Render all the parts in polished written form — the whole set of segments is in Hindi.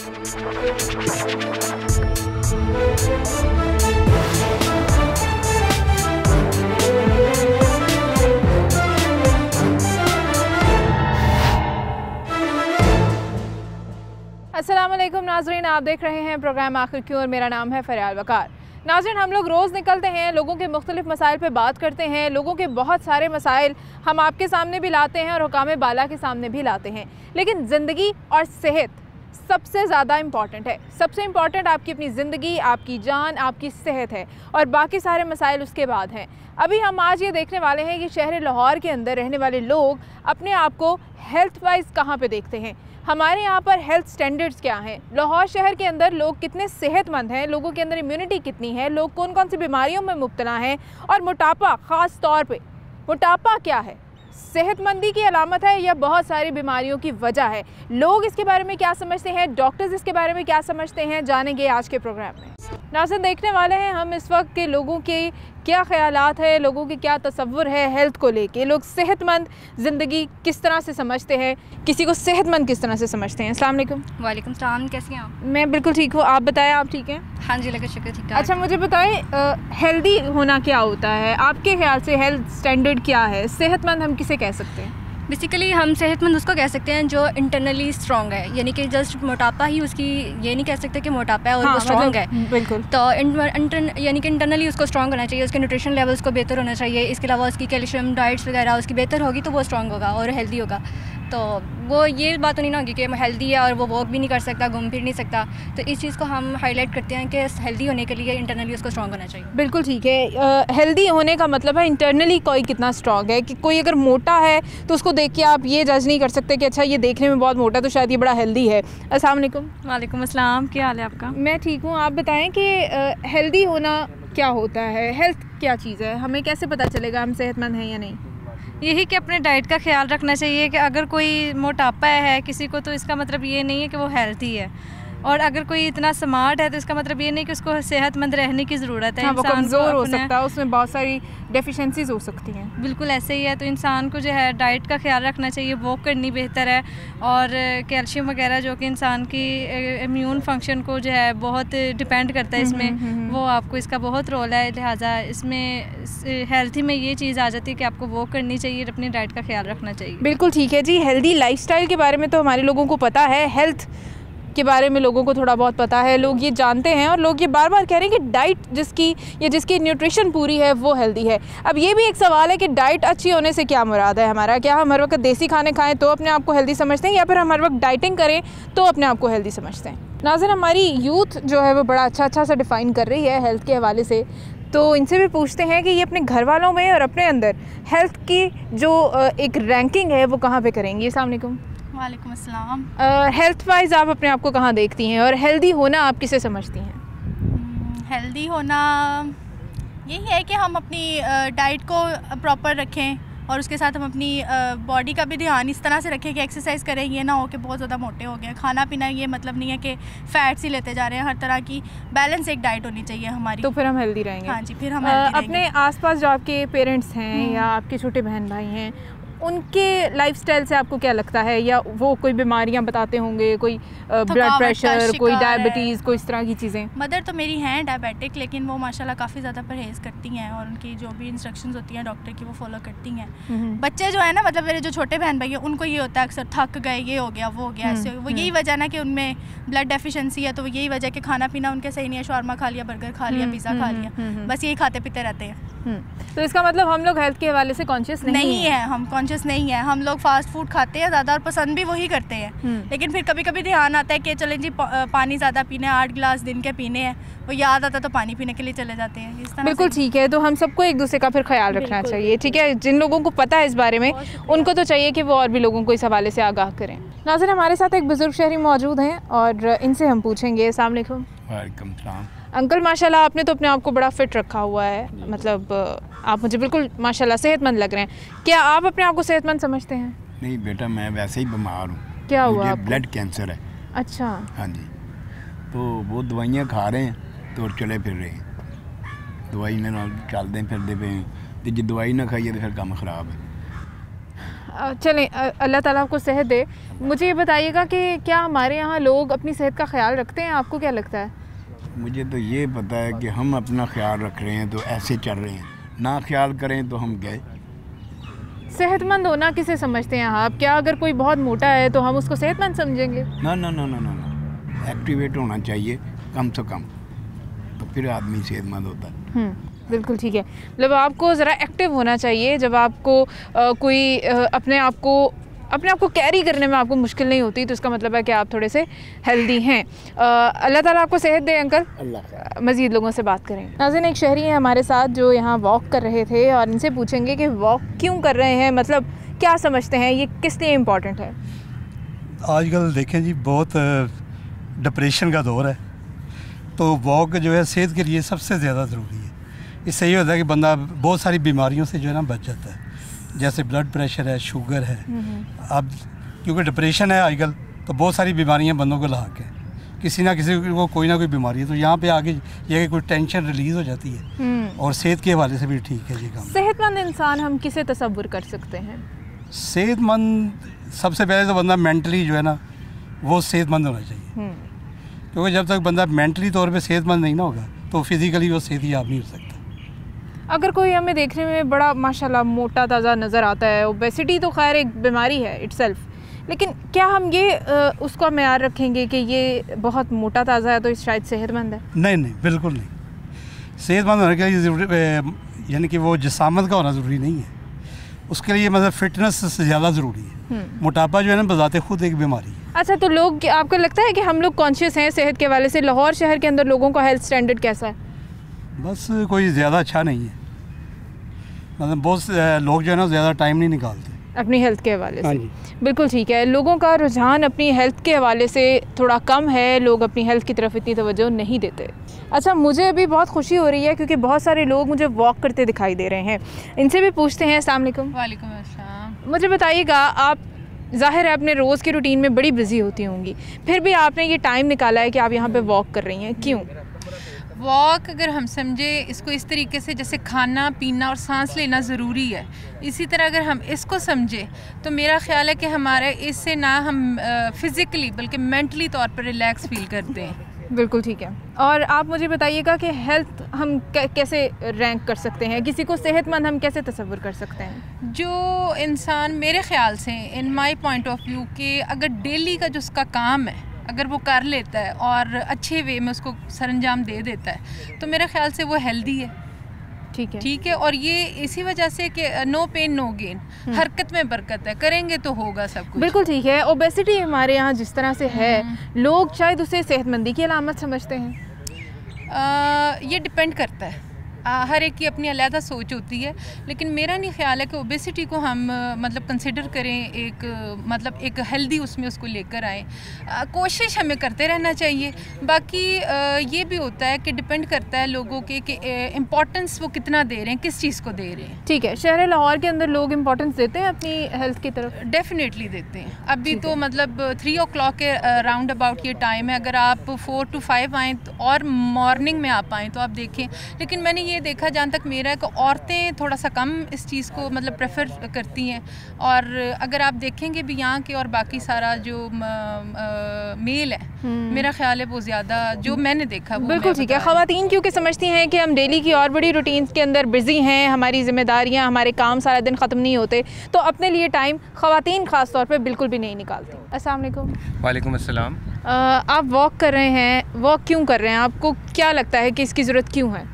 अस्सलामुअलैकुम नाज़रीन, आप देख रहे हैं प्रोग्राम आखिर क्यों और मेरा नाम है फ़रियाल वकार। नाज़रीन, हम लोग रोज़ निकलते हैं, लोगों के मुख्तलिफ़ मसाइल पे बात करते हैं, लोगों के बहुत सारे मसाइल हम आपके सामने भी लाते हैं और हुकाम बाला के सामने भी लाते हैं, लेकिन ज़िंदगी और सेहत सबसे ज़्यादा इम्पॉर्टेंट है। सबसे इम्पॉर्टेंट आपकी अपनी ज़िंदगी, आपकी जान, आपकी सेहत है और बाकी सारे मसाइल उसके बाद हैं। अभी हम आज ये देखने वाले हैं कि शहर लाहौर के अंदर रहने वाले लोग अपने आप को हेल्थ वाइज कहाँ पे देखते हैं। हमारे यहाँ पर हेल्थ स्टैंडर्ड्स क्या हैं, लाहौर शहर के अंदर लोग कितने सेहतमंद हैं, लोगों के अंदर इम्यूनिटी कितनी है, लोग कौन कौन सी बीमारियों में मुब्तला हैं, और मोटापा ख़ास तौर पे मोटापा क्या है, सेहतमंदी की अलामत है या बहुत सारी बीमारियों की वजह है। लोग इसके बारे में क्या समझते हैं, डॉक्टर्स इसके बारे में क्या समझते हैं, जानेंगे आज के प्रोग्राम में। नाज़रीन, देखने वाले हैं हम इस वक्त के लोगों के क्या ख़यालात है, लोगों की क्या तसव्वुर है हेल्थ को लेके, लोग सेहतमंद ज़िंदगी किस तरह से समझते हैं, किसी को सेहतमंद किस तरह से समझते हैं। अस्सलाम वालेकुम। वालेकुम सलाम, कैसी हैं आप? मैं बिल्कुल ठीक हूँ, आप बताएं, आप ठीक हैं? हाँ जी, लगा शुक्र, ठीक ठाक। अच्छा, मुझे बताएं हेल्दी होना क्या होता है आपके ख्याल से, हेल्थ स्टैंडर्ड क्या है, सेहतमंद हम किसे कह सकते हैं? बेसिकली हम सेहतमंद उसको कह सकते हैं जो इंटरनली स्ट्रॉन्ग है, यानी कि जस्ट मोटापा ही उसकी ये नहीं कह सकते कि मोटापा है और वो स्ट्रॉन्ग है। बिल्कुल। तो यानी कि इंटरनली उसको स्ट्रॉन्ग होना चाहिए, उसके न्यूट्रिशन लेवल्स को बेहतर होना चाहिए। इसके अलावा उसकी कैल्शियम डाइट्स वगैरह उसकी बेहतर होगी तो वो स्ट्रॉन्ग होगा और हेल्दी होगा। तो वो ये बात तो नहीं ना होगी कि हेल्दी है और वो वॉक भी नहीं कर सकता, घूम फिर नहीं सकता। तो इस चीज़ को हम हाईलाइट करते हैं कि हेल्दी होने के लिए इंटरनली उसको स्ट्रॉन्ग होना चाहिए। बिल्कुल ठीक है। हेल्दी होने का मतलब है इंटरनली कोई कितना स्ट्रॉन्ग है, कि कोई अगर मोटा है तो उसको देख के आप ये जज नहीं कर सकते कि अच्छा ये देखने में बहुत मोटा तो शायद ये बड़ा हेल्दी है। अस्सलाम वालेकुम। वालेकुम अस्सलाम, क्या हाल है आपका? मैं ठीक हूँ, आप बताएं कि हेल्दी होना क्या होता है, हेल्थ क्या चीज़ है, हमें कैसे पता चलेगा हम सेहतमंद हैं या नहीं? यही कि अपने डाइट का ख्याल रखना चाहिए कि अगर कोई मोटापा है किसी को तो इसका मतलब ये नहीं है कि वो हेल्थी है, और अगर कोई इतना स्मार्ट है तो इसका मतलब ये नहीं कि उसको सेहतमंद रहने की ज़रूरत है। हाँ, वो कमज़ोर हो सकता है, उसमें बहुत सारी डेफिशिएंसीज हो सकती हैं। बिल्कुल ऐसे ही है। तो इंसान को जो है डाइट का ख्याल रखना चाहिए, वॉक करनी बेहतर है, और कैल्शियम वगैरह जो कि इंसान की इम्यून फंक्शन को जो है बहुत डिपेंड करता है इसमें, वो आपको इसका बहुत रोल है। लिहाजा इसमें हेल्थी में ये चीज़ आ जाती है कि आपको वॉक करनी चाहिए, अपनी डाइट का ख्याल रखना चाहिए। बिल्कुल ठीक है जी। हेल्दी लाइफस्टाइल के बारे में तो हमारे लोगों को पता है, हेल्थ के बारे में लोगों को थोड़ा बहुत पता है, लोग ये जानते हैं और लोग ये बार बार कह रहे हैं कि डाइट जिसकी न्यूट्रिशन पूरी है वो हेल्दी है। अब ये भी एक सवाल है कि डाइट अच्छी होने से क्या मुराद है हमारा, क्या हम हर वक्त देसी खाने खाएं तो अपने आप को हेल्दी समझते हैं, या फिर हम हर वक्त डाइटिंग करें तो अपने आप को हेल्दी समझते हैं? नाज़रीन, हमारी यूथ जो है वो बड़ा अच्छा सा डिफ़ाइन कर रही है हेल्थ के हवाले से, तो इनसे भी पूछते हैं कि ये अपने घर वालों में और अपने अंदर हेल्थ की जो एक रैंकिंग है वो कहाँ पे करेंगी। अस्सलाम वालेकुम। वालेकुम अस्सलाम। हेल्थ वाइज आप अपने आप को कहाँ देखती हैं और हेल्दी होना आप किसे समझती हैं? हेल्दी होना यही है कि हम अपनी डाइट को प्रॉपर रखें और उसके साथ हम अपनी बॉडी का भी ध्यान इस तरह से रखें कि एक्सरसाइज करें, ये ना हो कि बहुत ज़्यादा मोटे हो गए। खाना पीना ये मतलब नहीं है कि फ़ैट्स ही लेते जा रहे हैं, हर तरह की बैलेंस एक डाइट होनी चाहिए हमारी, तो फिर हम हेल्दी रहेंगे। हाँ जी, फिर हम हेल्दी रहेंगे। अपने आसपास जो आपके पेरेंट्स हैं या आपके छोटे बहन भाई हैं, उनके लाइफस्टाइल से आपको क्या लगता है, या वो कोई बीमारियां बताते होंगे, कोई ब्लड प्रेशर, कोई डायबिटीज़, कोई इस तरह की चीज़ें? मदर तो मेरी हैं डायबिटिक, लेकिन वो माशाल्लाह काफ़ी ज़्यादा परहेज़ करती हैं और उनकी जो भी इंस्ट्रक्शंस होती हैं डॉक्टर की वो फॉलो करती हैं। बच्चे जो है ना, मतलब मेरे जो छोटे बहन भाई हैं, उनको ये होता है अक्सर थक गए, ये हो गया वो हो गया, ऐसे वो यही वजह ना कि उनमें ब्लड डेफिशिएंसी है, तो यही वजह कि खाना पीना उनके सही नहीं है, शावरमा खा लिया, बर्गर खा लिया, पिज़्ज़ा खा लिया, बस यही खाते पीते रहते हैं। तो इसका मतलब हम लोग हेल्थ के हवाले से कॉन्शियस नहीं है। हम कॉन्शियस नहीं है, हम लोग फास्ट फूड खाते हैं ज़्यादा और पसंद भी वही करते हैं, लेकिन फिर कभी कभी ध्यान आता है कि चलें जी पानी ज़्यादा पीने, 8 गिलास दिन के पीने हैं, वो याद आता तो पानी पीने के लिए चले जाते हैं। इस तरह बिल्कुल ठीक है। तो हम सबको एक दूसरे का फिर ख्याल रखना चाहिए, ठीक है। जिन लोगों को पता है इस बारे में उनको तो चाहिए कि वो और भी लोगों को इस हवाले से आगाह करें। नाज़रीन, हमारे साथ एक बुज़ुर्ग शहरी मौजूद हैं और इनसे हम पूछेंगे। अस्सलाम वालेकुम। वालेकुम सलाम। अंकल, माशाल्लाह आपने तो अपने आप को बड़ा फ़िट रखा हुआ है, मतलब आप मुझे बिल्कुल माशाल्लाह सेहतमंद लग रहे हैं। क्या आप अपने आप को सेहतमंद समझते हैं? नहीं बेटा, मैं वैसे ही बीमार हूँ। क्या हुआ आपको? ब्लड कैंसर है। अच्छा। हाँ जी, तो वो दवाइयाँ खा रहे हैं तो चले फिर रहे हैं, दवाई ने चलते फिरते पे, तो जो दवाई ना खाइए तो फिर काम ख़राब है। चलें, अल्लाह ताला आपको सेहत दे। मुझे ये बताइएगा कि क्या हमारे यहाँ लोग अपनी सेहत का ख्याल रखते हैं? आपको क्या लगता है? मुझे तो ये पता है कि हम अपना ख्याल रख रहे हैं तो ऐसे चल रहे हैं, ना ख्याल करें तो हम गए। सेहतमंद होना किसे समझते हैं आप? क्या अगर कोई बहुत मोटा है तो हम उसको सेहतमंद समझेंगे? ना ना ना ना ना ना, एक्टिवेट होना चाहिए कम से कम, तो फिर आदमी सेहतमंद होता है। बिल्कुल ठीक है। मतलब आपको ज़रा एक्टिव होना चाहिए। जब आपको कोई अपने आप को कैरी करने में आपको मुश्किल नहीं होती तो इसका मतलब है कि आप थोड़े से हेल्दी हैं। अल्लाह ताला आपको सेहत दे अंकल। अल्लाह। मज़ीद लोगों से बात करेंगे। नाज़रीन, एक शहरी हैं हमारे साथ जो यहाँ वॉक कर रहे थे और इनसे पूछेंगे कि वॉक क्यों कर रहे हैं, मतलब क्या समझते हैं, ये किस लिए इम्पोर्टेंट है? आजकल देखें जी, बहुत डिप्रेशन का दौर है, तो वॉक जो है सेहत के लिए सबसे ज़्यादा ज़रूरी है। इससे ये होता है कि बंदा बहुत सारी बीमारियों से जो है ना बच जाता है, जैसे ब्लड प्रेशर है, शुगर है। अब क्योंकि डिप्रेशन है आजकल, तो बहुत सारी बीमारियां बंदों को लाक है, किसी ना किसी को कोई ना कोई बीमारी है, तो यहाँ पे आगे ये कोई टेंशन रिलीज़ हो जाती है और सेहत के हवाले से भी ठीक है जी काम। सेहतमंद इंसान हम किसे तसव्वुर कर सकते हैं? सेहतमंद सबसे पहले तो बंदा मेंटली जो है ना वो सेहतमंद होना चाहिए, क्योंकि जब तक बंदा मेंटली तौर पे सेहतमंद नहीं ना होगा तो फिज़िकली वो सेहतयाब नहीं हो सकता। अगर कोई हमें देखने में बड़ा माशाल्लाह मोटा ताज़ा नज़र आता है, ओबेसिटी तो खैर एक बीमारी है इटसेल्फ, लेकिन क्या हम ये उसका मेयार रखेंगे कि ये बहुत मोटा ताज़ा है तो शायद सेहतमंद है? नहीं नहीं, बिल्कुल नहीं। सेहतमंद होने के लिए ज़रूरी यानी कि वो जिसामत का होना ज़रूरी नहीं है, उसके लिए मतलब फ़िटनेस से ज़्यादा ज़रूरी है। मोटापा जो है ना बज़ाते खुद एक बीमारी है। अच्छा, तो लोग, आपको लगता है कि हम लोग कॉन्शियस हैं सेहत के हवाले से? लाहौर शहर के अंदर लोगों का हेल्थ स्टैंडर्ड कैसा है? बस कोई ज़्यादा अच्छा नहीं है, मतलब बहुत लोग जो है ना ज़्यादा टाइम नहीं निकालते अपनी हेल्थ के हवाले हाँ से। जी। बिल्कुल ठीक है, लोगों का रुझान अपनी हेल्थ के हवाले से थोड़ा कम है, लोग अपनी हेल्थ की तरफ इतनी तवज्जो नहीं देते। अच्छा, मुझे अभी बहुत खुशी हो रही है क्योंकि बहुत सारे लोग मुझे वॉक करते दिखाई दे रहे हैं, इनसे भी पूछते हैं। अस्सलाम वालेकुम। वालेकुम अस्सलाम। मुझे बताइएगा, आप ज़ाहिर है अपने रोज़ की रूटीन में बड़ी बिजी होती होंगी, फिर भी आपने ये टाइम निकाला है कि आप यहाँ पे वॉक कर रही हैं, क्यों? वॉक अगर हम समझे इसको इस तरीके से जैसे खाना पीना और सांस लेना ज़रूरी है, इसी तरह अगर हम इसको समझे तो मेरा ख्याल है कि हमारे इससे ना हम फ़िज़िकली बल्कि मेंटली तौर पर रिलैक्स फील करते हैं। बिल्कुल ठीक है। और आप मुझे बताइएगा कि हेल्थ हम कैसे रैंक कर सकते हैं, किसी को सेहतमंद हम कैसे तसव्वुर कर सकते हैं? जो इंसान मेरे ख्याल से in my point of view कि अगर डेली का जो उसका काम है अगर वो कर लेता है और अच्छे वे में उसको सरंजाम दे देता है तो मेरे ख्याल से वो हेल्दी है। ठीक है। और ये इसी वजह से कि नो पेन नो गेन, हरकत में बरकत है, करेंगे तो होगा सब कुछ। बिल्कुल ठीक है। ओबेसिटी हमारे यहाँ जिस तरह से है, लोग शायद उसे सेहतमंदी की अलामत समझते हैं। ये डिपेंड करता है, हर एक की अपनी अलहदा सोच होती है, लेकिन मेरा नहीं ख्याल है कि ओबेसिटी को हम मतलब कंसिडर करें एक हेल्दी उसमें उसको लेकर आएँ। कोशिश हमें करते रहना चाहिए। बाकी ये भी होता है कि डिपेंड करता है लोगों के कि इम्पोर्टेंस वो कितना दे रहे हैं, किस चीज़ को दे रहे हैं। ठीक है। शहर लाहौर के अंदर लोग इम्पोर्टेंस देते हैं अपनी हेल्थ की तरफ? डेफिनेटली देते हैं। अभी तो मतलब 3 o'clock के राउंड अबाउट ये टाइम है, अगर आप 4 to 5 आएँ और मॉर्निंग में आप आएँ तो आप देखें। लेकिन मैंने ये देखा, जहाँ तक मेरा है, कि औरतें थोड़ा सा कम इस चीज़ को मतलब प्रेफर करती हैं, और अगर आप देखेंगे भी यहाँ के और बाकी सारा जो मेल है मेरा ख्याल है वो ज़्यादा जो मैंने देखा वो। बिल्कुल ठीक है। ख़वातीन क्योंकि समझती हैं कि हम डेली की और बड़ी रूटीन के अंदर बिज़ी हैं, हमारी ज़िम्मेदारियाँ, हमारे काम सारा दिन ख़त्म नहीं होते, तो अपने लिए टाइम ख़वातीन ख़ास तौर पर बिल्कुल भी नहीं निकालती। अस्सलाम वालेकुम। वालेकुम अस्सलाम। आप वॉक कर रहे हैं, वॉक क्यों कर रहे हैं? आपको क्या लगता है कि इसकी ज़रूरत क्यों है?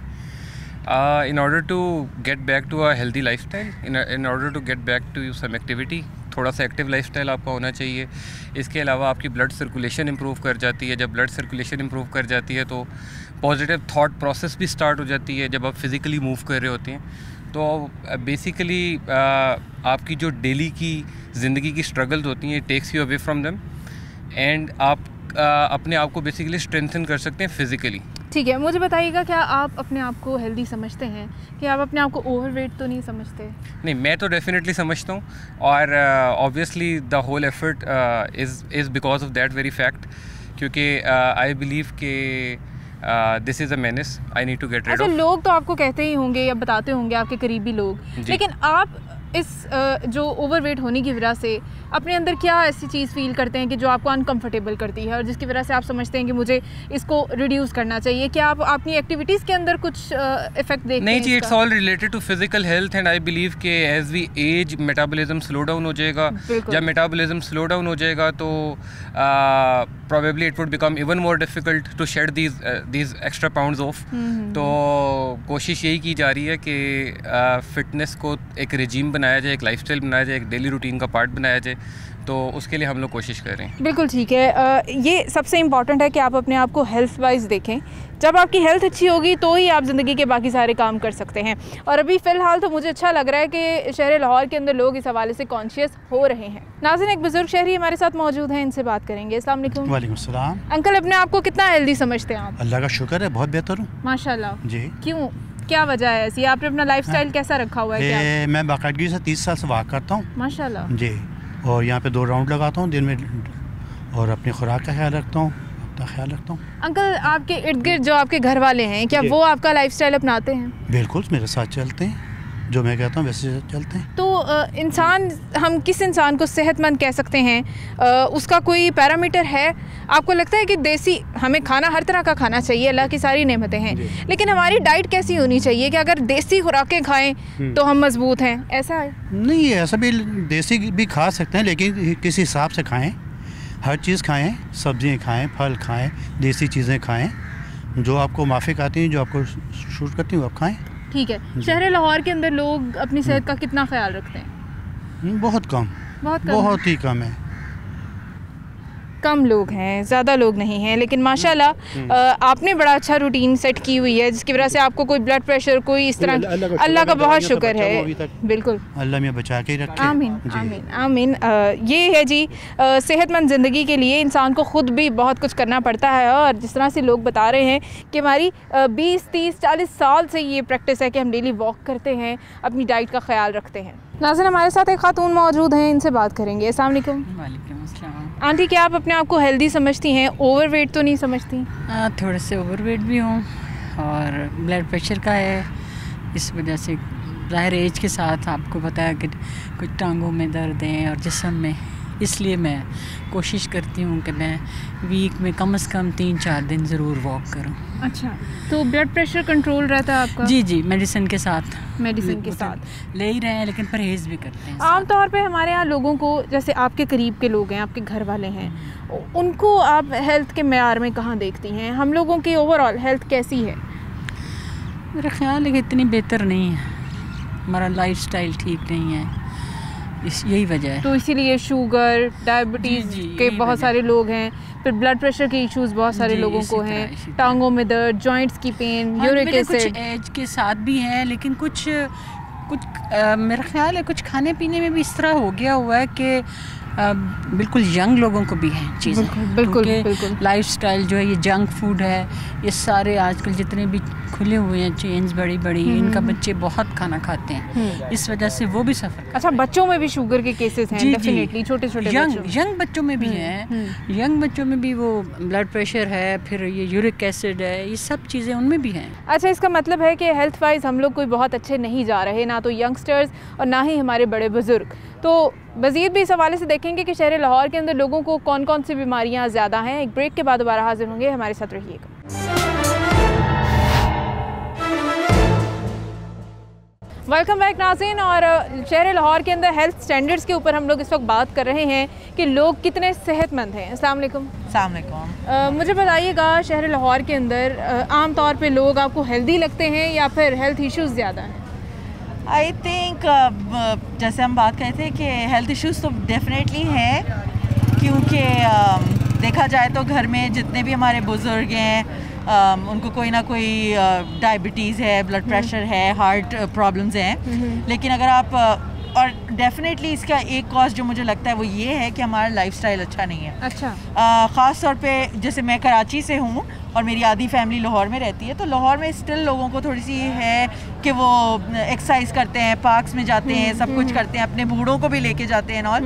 In order to get back to a healthy lifestyle, in order to get back to some activity, थोड़ा सा एक्टिव लाइफस्टाइल आपका होना चाहिए। इसके अलावा आपकी ब्लड सर्कुलेशन इम्प्रूव कर जाती है। जब ब्लड सर्कुलेशन इम्प्रूव कर जाती है तो पॉजिटिव थॉट प्रोसेस भी स्टार्ट हो जाती है। जब आप फिज़िकली मूव कर रहे होते हैं तो बेसिकली आपकी जो डेली की ज़िंदगी की स्ट्रगल्स होती हैं, takes you away from them, and आप अपने आप को बेसिकली स्ट्रेंथन कर सकते हैं फिज़िकली। ठीक है। मुझे बताइएगा, क्या आप अपने आप को हेल्दी समझते हैं कि आप अपने आप को ओवरवेट तो नहीं समझते? नहीं, मैं तो डेफिनेटली समझता हूँ, और obviously the whole effort is because of that very fact, क्योंकि आई बिलीव कि this is a menace, I need to get rid of. लोग तो आपको कहते ही होंगे या बताते होंगे, आपके करीबी लोग, लेकिन आप इस जो ओवरवेट होने की वजह से अपने अंदर क्या ऐसी चीज़ फील करते हैं कि जो आपको अनकंफर्टेबल करती है और जिसकी वजह से आप समझते हैं कि मुझे इसको रिड्यूस करना चाहिए? क्या आप अपनी एक्टिविटीज़ के अंदर कुछ इफेक्ट देखते हैं? नहीं जी, it's all related to physical health and I believe कि as we age metabolism slow down हो जाएगा। जब मेटाबॉलिज्म स्लो डाउन हो जाएगा तो probably it would become even more difficult to shed these extra pounds off। तो कोशिश यही की जा रही है कि फ़िटनेस को एक रेजीम बनाया जाए, एक लाइफस्टाइल बनाया जाए, एक डेली रूटीन का पार्ट बनाया जाए, तो उसके लिए हम लोग कोशिश कर रहे हैं। बिल्कुल ठीक है। ये सबसे इम्पॉर्टेंट है कि आप अपने आप को हेल्थ वाइज देखें। जब आपकी हेल्थ अच्छी होगी तो ही आप ज़िंदगी के बाकी सारे काम कर सकते हैं। और अभी फ़िलहाल तो मुझे अच्छा लग रहा है कि शहर लाहौर के अंदर लोग इस हवाले से कॉन्शियस हो रहे हैं। नाज़रीन, एक बुज़ुर्ग शहरी हमारे साथ मौजूद हैं, इनसे बात करेंगे। अस्सलाम वालेकुम। वालेकुम सलाम। अंकल, अपने आप को कितना हेल्दी समझते हैं आप? अल्लाह का शुक्र है, बहुत बेहतर हूँ माशाल्लाह जी। क्यों, क्या वजह है ऐसी? आपने अपना लाइफस्टाइल कैसा रखा हुआ है? क्या मैं बाकायदगी से 30 साल से वॉक करता हूँ माशाल्लाह जी, और यहाँ पे 2 राउंड लगाता हूँ दिन में, और अपनी खुराक का ख्याल रखता हूँ, अपना ख्याल रखता हूँ। अंकल, आपके इर्द गिर्द जो आपके घर वाले हैं, क्या वो आपका लाइफस्टाइल अपनाते हैं? बिल्कुल मेरे साथ चलते हैं, जो मैं कहता हूँ वैसे चलते हैं। तो इंसान, हम किस इंसान को सेहतमंद कह सकते हैं? उसका कोई पैरामीटर है? आपको लगता है कि देसी, हमें खाना हर तरह का खाना चाहिए, अल्लाह की सारी नेमतें हैं, लेकिन हमारी डाइट कैसी होनी चाहिए कि अगर देसी खुराकें खाएं तो हम मजबूत हैं, ऐसा है? नहीं, ऐसा भी देसी भी खा सकते हैं, लेकिन किसी हिसाब से खाएँ, हर चीज़ खाएँ, सब्जियाँ खाएँ, फल खाएँ, देसी चीज़ें खाएँ, जो आपको माफिक आती हैं, जो आपको शूट करती हैं, वो आप खाएँ। ठीक है। शहर लाहौर के अंदर लोग अपनी सेहत का कितना ख्याल रखते हैं? बहुत कम, बहुत ही कम है। कम लोग हैं, ज़्यादा लोग नहीं हैं, लेकिन माशाल्लाह आपने बड़ा अच्छा रूटीन सेट की हुई है, जिसकी वजह से आपको कोई ब्लड प्रेशर, कोई इस तरह, अल्लाह का बहुत शुक्र है। बिल्कुल, अल्लाह में बचा के रखे। आमीन आमीन आमीन। ये है जी, सेहतमंद ज़िंदगी के लिए इंसान को ख़ुद भी बहुत कुछ करना पड़ता है, और जिस तरह से लोग बता रहे हैं कि हमारी 20, 30, 40 साल से ये प्रैक्टिस है कि हम डेली वॉक करते हैं, अपनी डाइट का ख्याल रखते हैं। नाज़रीन, हमारे साथ एक खातून मौजूद हैं, इनसे बात करेंगे। अस्सलाम वालेकुम। वालेकुम अस्सलाम। आंटी, क्या आप अपने आप को हेल्दी समझती हैं? ओवरवेट तो नहीं समझती? थोड़े से ओवरवेट भी हूँ, और ब्लड प्रेशर का है, इस वजह से ज़ाहिर एज के साथ आपको पता है कि कुछ टांगों में दर्द हैं और जिस्म में, इसलिए मैं कोशिश करती हूँ कि मैं वीक में कम से कम 3-4 दिन ज़रूर वॉक करूँ। अच्छा, तो ब्लड प्रेशर कंट्रोल रहता है आपका? जी जी, मेडिसिन के साथ ले ही रहे हैं, लेकिन परहेज़ भी करते हैं। आमतौर पे हमारे यहाँ लोगों को, जैसे आपके करीब के लोग हैं, आपके घर वाले हैं, उनको आप हेल्थ के मेयार में कहाँ देखती हैं? हम लोगों की ओवरऑल हेल्थ कैसी है? मेरा ख्याल है कि इतनी बेहतर नहीं है, हमारा लाइफस्टाइल ठीक नहीं है, यही वजह है। तो इसीलिए शुगर, डायबिटीज़ के बहुत सारे लोग हैं, फिर ब्लड प्रेशर के इश्यूज बहुत सारे लोगों को हैं, टांगों में दर्द, जॉइंट्स की पेन, यूरिक एसिड। कुछ एज के साथ भी हैं, लेकिन कुछ मेरा ख्याल है कुछ खाने पीने में भी इस तरह हो गया हुआ है कि बिल्कुल यंग लोगों को भी हैं चीज़ें, बिल्कुल लाइफस्टाइल जो है ये जंक फूड है, ये सारे आजकल जितने भी खुले हुए हैं चेन्स बड़ी बड़ी, इनका बच्चे बहुत खाना खाते हैं, इस वजह से वो भी सफ़र करते हैं। अच्छा, बच्चों में भी शुगर के केसेस हैं? डेफिनेटली, छोटे छोटे यंग बच्चों में भी हैं, यंग बच्चों में भी वो ब्लड प्रेशर है, फिर ये यूरिक एसिड है, ये सब चीज़ें उनमें भी हैं। अच्छा, इसका मतलब है कि हेल्थ वाइज हम लोग कोई बहुत अच्छे नहीं जा रहे, ना तो यंगस्टर्स और ना ही हमारे बड़े बुजुर्ग। तो मज़ीद भी इस हवाले से देखेंगे कि शहर लाहौर के अंदर लोगों को कौन कौन सी बीमारियां ज़्यादा हैं। एक ब्रेक के बाद दोबारा हाजिर होंगे, हमारे साथ रहिएगा। वेलकम बैक नाज़रीन, और शहर लाहौर के अंदर हेल्थ स्टैंडर्ड्स के ऊपर हम लोग इस वक्त बात कर रहे हैं कि लोग कितने सेहतमंद हैं। अस्सलाम वालेकुम। अस्सलाम वालेकुम। मुझे बताइएगा, शहर लाहौर के अंदर आम तौर पे लोग आपको हेल्दी लगते हैं या फिर हेल्थ इश्यूज़ ज़्यादा हैं? आई थिंक जैसे हम बात करते थे कि हेल्थ इश्यूज़ तो डेफिनेटली हैं, क्योंकि देखा जाए तो घर में जितने भी हमारे बुज़ुर्ग हैं उनको कोई ना कोई डायबिटीज़ है, ब्लड प्रेशर है, हार्ट प्रॉब्लम्स हैं, लेकिन अगर आप और डेफिनेटली इसका एक कॉज जो मुझे लगता है वो ये है कि हमारा लाइफस्टाइल अच्छा नहीं है। अच्छा। ख़ास तौर पे जैसे मैं कराची से हूँ और मेरी आधी फैमिली लाहौर में रहती है, तो लाहौर में स्टिल लोगों को थोड़ी सी है कि वो एक्सरसाइज करते हैं, पार्क्स में जाते हैं, सब कुछ करते हैं, अपने बूढ़ों को भी लेके जाते हैं और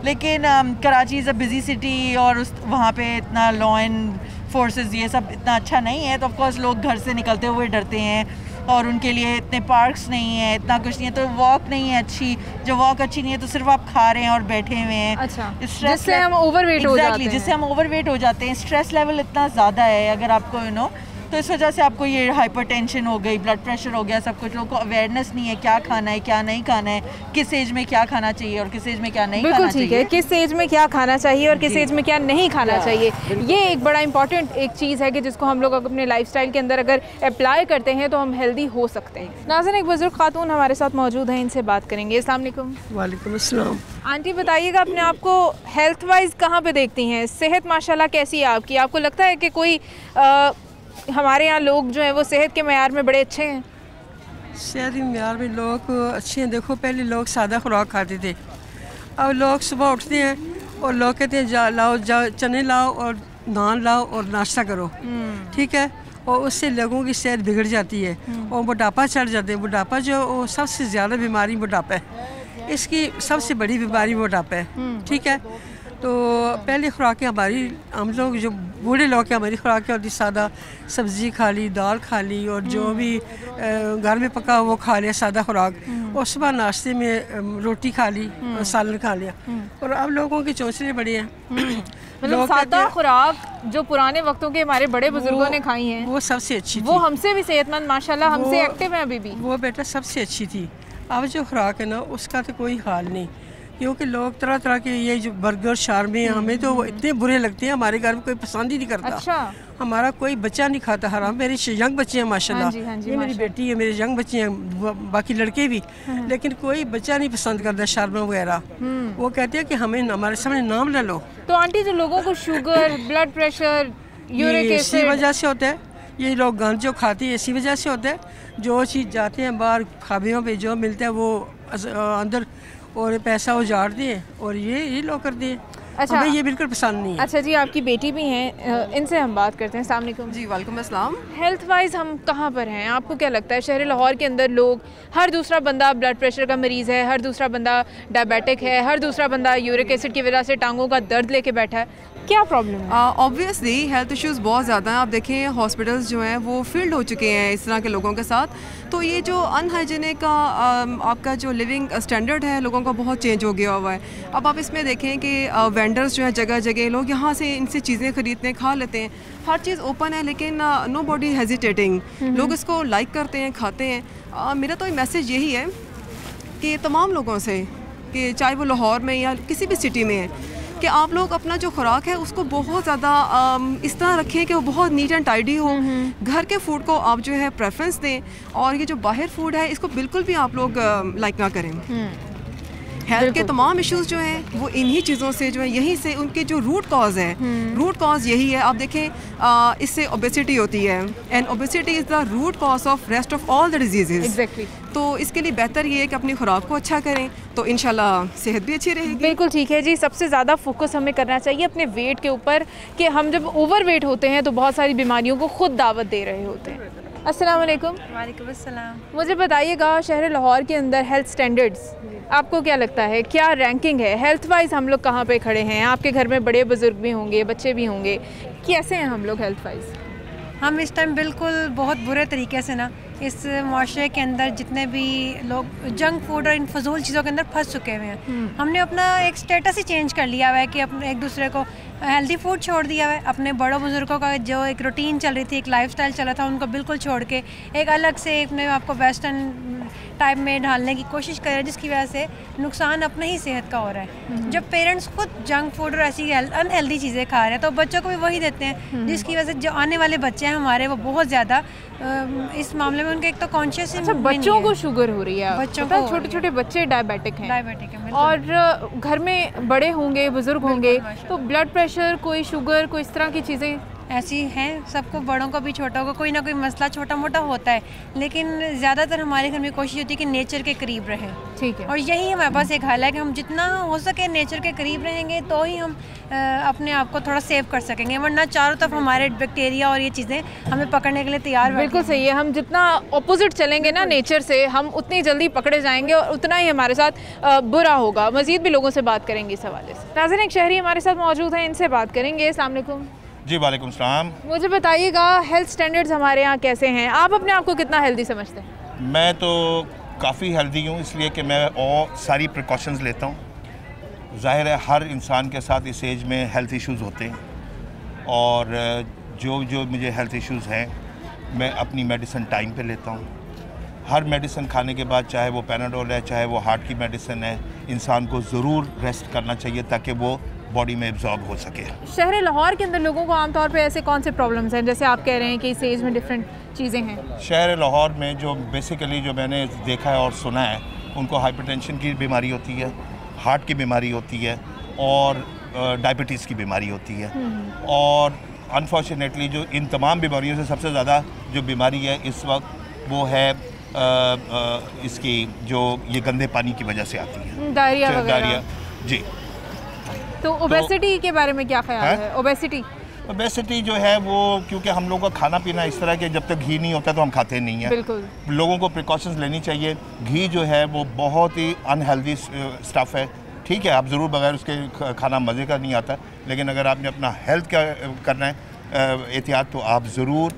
लेकिन Karachi is a busy city और वहाँ पे इतना लॉ एंड फोर्सेस ये सब इतना अच्छा नहीं है, तो ऑफकोर्स लोग घर से निकलते हुए डरते हैं, और उनके लिए इतने पार्क्स नहीं है, इतना कुछ नहीं है, तो वॉक नहीं है अच्छी। जो वॉक अच्छी नहीं है तो सिर्फ आप खा रहे हैं और बैठे हुए हैं। अच्छा, जिससे हम ओवरवेट हो जाते हैं। जिससे हम ओवरवेट हो जाते हैं। स्ट्रेस लेवल इतना ज़्यादा है अगर आपको तो इस वजह से आपको ये हाइपरटेंशन हो गई, ब्लड प्रेशर हो गया, सब कुछ। लोगों को अवेयरनेस नहीं है क्या खाना है क्या नहीं खाना है, किस एज में क्या खाना चाहिए और किस एज में क्या नहीं खाना चाहिए। बिल्कुल ठीक है, किस एज में क्या खाना चाहिए और किस एज में क्या नहीं खाना चाहिए, ये एक बड़ा इंपॉर्टेंट एक चीज़ है कि जिसको हम लोग अपने लाइफस्टाइल के अंदर अगर अप्लाई करते हैं तो हम हेल्दी हो सकते हैं। नाज़रीन, एक बुजुर्ग खातून हमारे साथ मौजूद हैं, इनसे बात करेंगे। अस्सलाम वालेकुम। वालेकुम अस्सलाम। आंटी बताइएगा, अपने आप को हेल्थ वाइज कहाँ पे देखती हैं? सेहत माशाल्लाह कैसी है आपकी? आपको लगता है कि कोई हमारे यहाँ लोग जो हैं वो सेहत के मेयार में बड़े अच्छे हैं? सेहत के मेयार में लोग अच्छे हैं। देखो, पहले लोग सादा खुराक खाते थे, अब लोग सुबह उठते हैं और लोग कहते हैं लाओ चने लाओ और नान लाओ और नाश्ता करो, ठीक है, और उससे लोगों की सेहत बिगड़ जाती है और मोटापा चढ़ जाते हैं। मोटापा जो सबसे ज़्यादा बीमारी मोटापा है, इसकी सबसे बड़ी बीमारी मोटापा है, ठीक है। तो पहले खुराकें हमारी, हम लोग जो बूढ़े लोग हैं, हमारी खुराकें होती सादा, सब्ज़ी खा ली, दाल खा ली और जो भी घर में पका वो खा लिया, सादा खुराक, और सुबह नाश्ते में रोटी खा ली और सालन खा लिया। और अब लोगों के चौंसले बड़े हैं। मतलब सादा खुराक जो पुराने वक्तों के हमारे बड़े बुजुर्गों ने खाई हैं, वो सबसे अच्छी थी। वो हमसे भी सेहतमंद माशाल्लाह, हमसे एक्टिव हैं अभी भी। वो बेटा सबसे अच्छी थी। अब जो खुराक है ना, उसका तो कोई हाल नहीं, क्योंकि लोग तरह तरह के ये जो बर्गर शारमे, हमें तो इतने बुरे लगते हैं, हमारे घर में कोई पसंद ही नहीं करता। अच्छा। हमारा कोई बच्चा नहीं खाता हराम। मेरे यंग बच्चे हैं माशाल्लाह। हाँ जी, ये मेरी बेटी है, मेरे यंग बच्चे हैं, बाकी लड़के भी, लेकिन कोई बच्चा नहीं पसंद करता शारमा वगैरह। वो कहते हैं कि हमें हमारे सामने नाम ले लो। तो आंटी, जो लोगों को sugar, blood pressure, uric acid, इसी वजह से होता है। ये लोग गंद जो खाते हैं इसी वजह से होता है। जो चीज़ जाते हैं बाहर खाबियों पे, जो मिलता है वो अंदर और पैसा उजाड़ते हैं और ये लोग करते हैं। अच्छा, हमें ये बिल्कुल पसंद नहीं है। अच्छा जी, आपकी बेटी भी हैं, इनसे हम बात करते हैं। अस्सलाम वालेकुम। जी वालेकुम अस्सलाम। हेल्थ वाइज हम कहाँ पर हैं? आपको क्या लगता है शहर लाहौर के अंदर लोग, हर दूसरा बंदा ब्लड प्रेशर का मरीज़ है, हर दूसरा बंदा डायबिटिक है, हर दूसरा बंदा यूरिक एसिड की वजह से टांगों का दर्द लेके बैठा है, क्या प्रॉब्लम है? ऑब्वियसली हेल्थ इश्यूज़ बहुत ज़्यादा हैं। आप देखें हॉस्पिटल्स जो हैं वो फील्ड हो चुके हैं इस तरह के लोगों के साथ। तो ये जो अनहाइजीनिक का आपका जो लिविंग स्टैंडर्ड है लोगों का बहुत चेंज हो गया हुआ है। अब आप इसमें देखें कि वेंडर्स जो हैं जगह जगह, लोग यहाँ से इनसे चीज़ें ख़रीदते हैं, खा लेते हैं, हर चीज़ ओपन है, लेकिन नो बॉडी हेजिटेटिंग, लोग इसको लाइक करते हैं, खाते हैं। मेरा तो मैसेज यही है कि तमाम लोगों से, कि चाहे वो लाहौर में या किसी भी सिटी में है, कि आप लोग अपना जो खुराक है उसको बहुत ज़्यादा इस तरह रखें कि वो बहुत नीट एंड टाइडी हो। घर के फूड को आप जो है प्रेफरेंस दें, और ये जो बाहर फूड है इसको बिल्कुल भी आप लोग लाइक ना करें। हेल्थ के तमाम इश्यूज जो हैं वो इन्हीं चीज़ों से जो है, यहीं से उनके जो रूट कॉज है, रूट कॉज यही है। आप देखें इससे ओबेसिटी होती है, and obesity is the root cause of rest of all the diseases. Exactly. तो इसके लिए बेहतर ये है कि अपनी खुराक को अच्छा करें, तो इंशाल्लाह सेहत भी अच्छी रहेगी। बिल्कुल ठीक है जी। सबसे ज़्यादा फोकस हमें करना चाहिए अपने वेट के ऊपर, कि हम जब ओवर वेट होते हैं तो बहुत सारी बीमारियों को खुद दावत दे रहे होते हैं। अस्सलाम वालेकुम। वालेकुम अस्सलाम। मुझे बताइएगा, शहर लाहौर के अंदर हेल्थ स्टैंडर्ड्स आपको क्या लगता है, क्या रैंकिंग है हेल्थ वाइज? हम लोग कहाँ पे खड़े हैं? आपके घर में बड़े बुजुर्ग भी होंगे, बच्चे भी होंगे, कैसे हैं हम लोग हेल्थ वाइज? हम इस टाइम बिल्कुल बहुत बुरे तरीके से ना इस माशरे के अंदर जितने भी लोग जंक फूड और इन फजूल चीज़ों के अंदर फंस चुके हुए हैं। हमने अपना एक स्टेटस ही चेंज कर लिया हुआ है कि अपने एक दूसरे को हेल्दी फूड छोड़ दिया हुआ है। अपने बड़ों बुजुर्गों का जो एक रूटीन चल रही थी, एक लाइफस्टाइल चल रहा था, उनको बिल्कुल छोड़ के एक अलग से अपने आपको वेस्टर्न टाइप में ढालने की कोशिश कर रहे हैं, जिसकी वजह से नुकसान अपने ही सेहत का हो रहा है। जब पेरेंट्स खुद जंक फूड और ऐसी अनहेल्दी चीज़ें खा रहे हैं तो बच्चों को भी वही देते हैं, जिसकी वजह से जो आने वाले बच्चे हैं हमारे वो बहुत ज़्यादा इस मामले में उनके एक तो कॉन्शियस। अच्छा, बच्चों को शुगर हो रही है? बच्चों को, छोटे छोटे बच्चे डायबिटिक हैं। और घर में बड़े होंगे, बुजुर्ग होंगे, तो ब्लड प्रेशर, कोई शुगर, कोई इस तरह की चीज़ें ऐसी हैं। सबको, बड़ों को भी छोटों को कोई ना कोई मसला छोटा मोटा होता है, लेकिन ज़्यादातर हमारे घर में कोशिश होती है कि नेचर के करीब रहें। ठीक है। और यही हमारे पास एक हाल है कि हम जितना हो सके नेचर के करीब रहेंगे तो ही हम अपने आप को थोड़ा सेव कर सकेंगे, वरना चारों तरफ हमारे बैक्टीरिया और ये चीज़ें हमें पकड़ने के लिए तैयार। बिल्कुल सही है। हम जितना अपोजिट चलेंगे ना नेचर से, हम उतनी जल्दी पकड़े जाएंगे और उतना ही हमारे साथ बुरा होगा। मज़ीद भी लोगों से बात करेंगे इस हवाले से। नाज़रीन, एक शहरी हमारे साथ मौजूद हैं, इनसे बात करेंगे। अस्सलाम वालेकुम। जी वालेकुम सलाम। मुझे बताइएगा हेल्थ स्टैंडर्ड्स हमारे यहाँ कैसे हैं? आप अपने आप को कितना हेल्दी समझते हैं? मैं तो काफ़ी हेल्दी हूँ, इसलिए कि मैं और सारी प्रिकॉशंस लेता हूँ। ज़ाहिर है हर इंसान के साथ इस एज में हेल्थ इश्यूज़ होते हैं और जो मुझे हेल्थ इश्यूज़ हैं मैं अपनी मेडिसिन टाइम पे लेता हूँ। हर मेडिसिन खाने के बाद, चाहे वो पैनाडोल है, चाहे वो हार्ट की मेडिसिन है, इंसान को ज़रूर रेस्ट करना चाहिए ताकि वो बॉडी में एब्जॉर्ब हो सके। शहर लाहौर के अंदर लोगों को आमतौर पे ऐसे कौन से प्रॉब्लम्स हैं, जैसे आप कह रहे हैं कि इस एज में डिफरेंट चीज़ें हैं? शहर लाहौर में जो बेसिकली जो मैंने देखा है और सुना है, उनको हाइपरटेंशन की बीमारी होती है, हार्ट की बीमारी होती है और डायबिटीज़ की बीमारी होती है। और अनफॉर्चुनेटली जो इन तमाम बीमारियों से सबसे ज़्यादा जो बीमारी है इस वक्त वो है इसकी जो ये गंदे पानी की वजह से आती है, डायरिया। जी। तो ओबेसिटी के बारे में क्या ख्याल है? ओबेसिटी जो है वो, क्योंकि हम लोगों का खाना पीना इस तरह के जब तक घी नहीं होता तो हम खाते नहीं हैं। बिल्कुल। लोगों को प्रिकॉशंस लेनी चाहिए। घी जो है वो बहुत ही अनहेल्दी स्टफ़ है। ठीक है, आप ज़रूर बगैर उसके खाना मज़े का नहीं आता, लेकिन अगर आपने अपना हेल्थ का करना है एहतियात, तो आप ज़रूर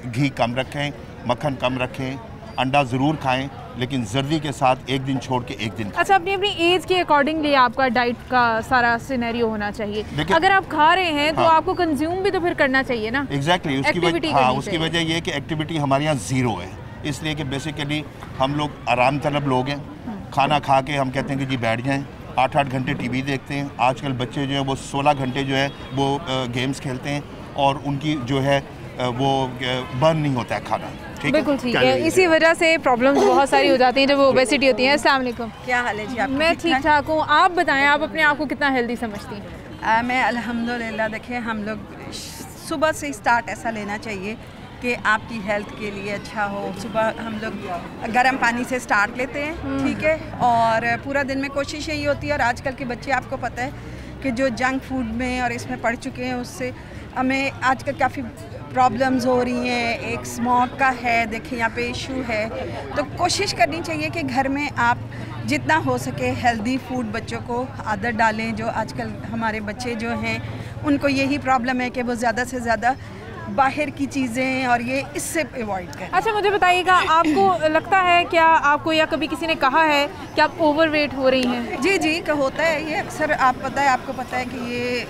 घी कम रखें, मक्खन कम रखें, अंडा ज़रूर खाएं, लेकिन जर्दी के साथ एक दिन छोड़ के एक दिन। अच्छा, अपनी अपनी एज के अकॉर्डिंगली आपका डाइट का सारा सिनेरियो होना चाहिए। अगर आप खा रहे हैं तो आपको कंज्यूम भी तो फिर करना चाहिए ना। एग्जैक्टली, उसकी वजह ये है कि एक्टिविटी हमारे यहाँ ज़ीरो है, इसलिए कि बेसिकली हम लोग आराम तलब लोग हैं। खाना खा के हम कहते हैं कि जी बैठ जाएँ, 8-8 घंटे टीवी देखते हैं। आजकल बच्चे जो है वो 16 घंटे जो है वो गेम्स खेलते हैं और उनकी जो है वो बर्न नहीं होता है खाना। बिल्कुल ठीक है, इसी वजह से प्रॉब्लम्स बहुत सारी हो जाती हैं जब वो ओबेसिटी होती है। अस्सलाम वालेकुम। क्या हाल है जी? आप? मैं ठीक ठाक हूँ, आप बताएं आप अपने आप को कितना हेल्दी समझती हैं? मैं अल्हम्दुलिल्लाह, देखिए हम लोग सुबह से स्टार्ट ऐसा लेना चाहिए कि आपकी हेल्थ के लिए अच्छा हो। सुबह हम लोग गर्म पानी से स्टार्ट लेते हैं, ठीक है, और पूरा दिन में कोशिश यही होती है। और आजकल के बच्चे, आपको पता है कि जो जंक फूड में और इसमें पड़ चुके हैं, उससे हमें आजकल काफ़ी प्रॉब्लम्स हो रही हैं। एक स्मोक का है, देखिए यहाँ पे इशू है। तो कोशिश करनी चाहिए कि घर में आप जितना हो सके हेल्दी फूड बच्चों को आदत डालें। जो आजकल हमारे बच्चे जो हैं उनको यही प्रॉब्लम है कि वो ज़्यादा से ज़्यादा बाहर की चीज़ें और ये इससे अवॉइड करें। अच्छा, मुझे बताइएगा, आपको लगता है क्या आपको या कभी किसी ने कहा है कि आप ओवरवेट हो रही हैं? जी जी, होता है ये अक्सर। आपको पता है कि ये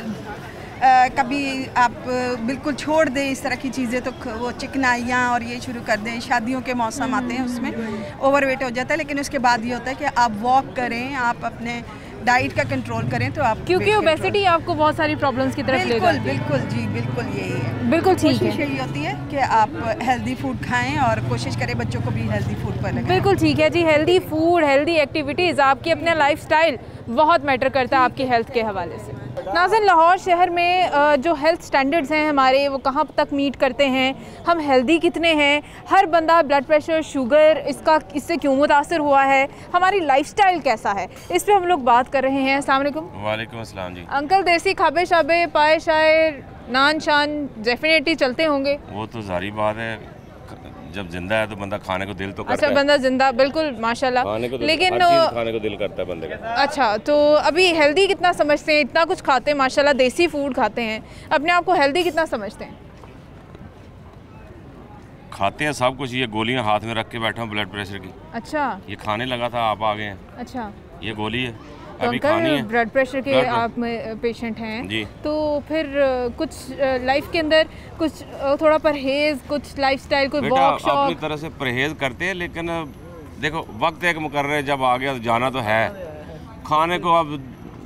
कभी आप बिल्कुल छोड़ दें इस तरह की चीज़ें तो वो चिकनाइयाँ और ये शुरू कर दें। शादियों के मौसम आते हैं, उसमें ओवरवेट हो जाता है। लेकिन उसके बाद ये होता है कि आप वॉक करें, आप अपने डाइट का कंट्रोल करें, तो आप, क्योंकि ओबेसिटी आपको बहुत सारी प्रॉब्लम्स की तरफ ले जाती है। बिल्कुल जी, बिल्कुल यही है। बिल्कुल ठीक है, कोशिश यही होती है कि आप हेल्दी फूड खाएं और कोशिश करें बच्चों को भी हेल्दी फूड पर लगाएं। बिल्कुल ठीक है जी, हेल्दी फूड, हेल्दी एक्टिविटीज़, आपकी अपना लाइफस्टाइल बहुत मैटर करता है आपकी हेल्थ के हवाले से। नाज़रीन, लाहौर शहर में जो हेल्थ स्टैंडर्ड्स हैं हमारे, वो कहाँ तक मीट करते हैं? हम हेल्दी कितने हैं? हर बंदा ब्लड प्रेशर, शुगर, इससे क्यों मुतासर हुआ है? हमारी लाइफस्टाइल कैसा है? इस पे हम लोग बात कर रहे हैं। अस्सलाम वालेकुम। वालेकुम अस्सलाम जी। अंकल, देसी खाबे शाबे, पाए शाए, नान शान डेफिनेटली चलते होंगे। वो तो जारी बात है, जब जिंदा है तो बंदा खाने को दिल तो करता है। अच्छा, बंदा जिंदा, बिल्कुल माशाल्लाह, लेकिन खाने को दिल करता है बंदे का। अच्छा, तो अभी हेल्दी कितना समझते हैं? इतना कुछ खाते हैं माशाल्लाह, देसी फूड खाते हैं, अपने आप को हेल्दी कितना समझते हैं? खाते हैं सब कुछ। ये गोलियां हाथ में रख के बैठा हूँ ब्लड प्रेशर की। अच्छा, ये खाने लगा था, आप आ गए हैं। अच्छा, ये गोली है, तो अभी खानी है। ब्लड प्रेशर के आप पेशेंट हैं जी, तो फिर कुछ लाइफ के अंदर कुछ थोड़ा परहेज, कुछ लाइफस्टाइल, कोई वॉक शॉप अपनी तरह से परहेज करते हैं, लेकिन देखो वक्त एक मुकर्रर है, जब आ गया तो जाना तो है। खाने को अब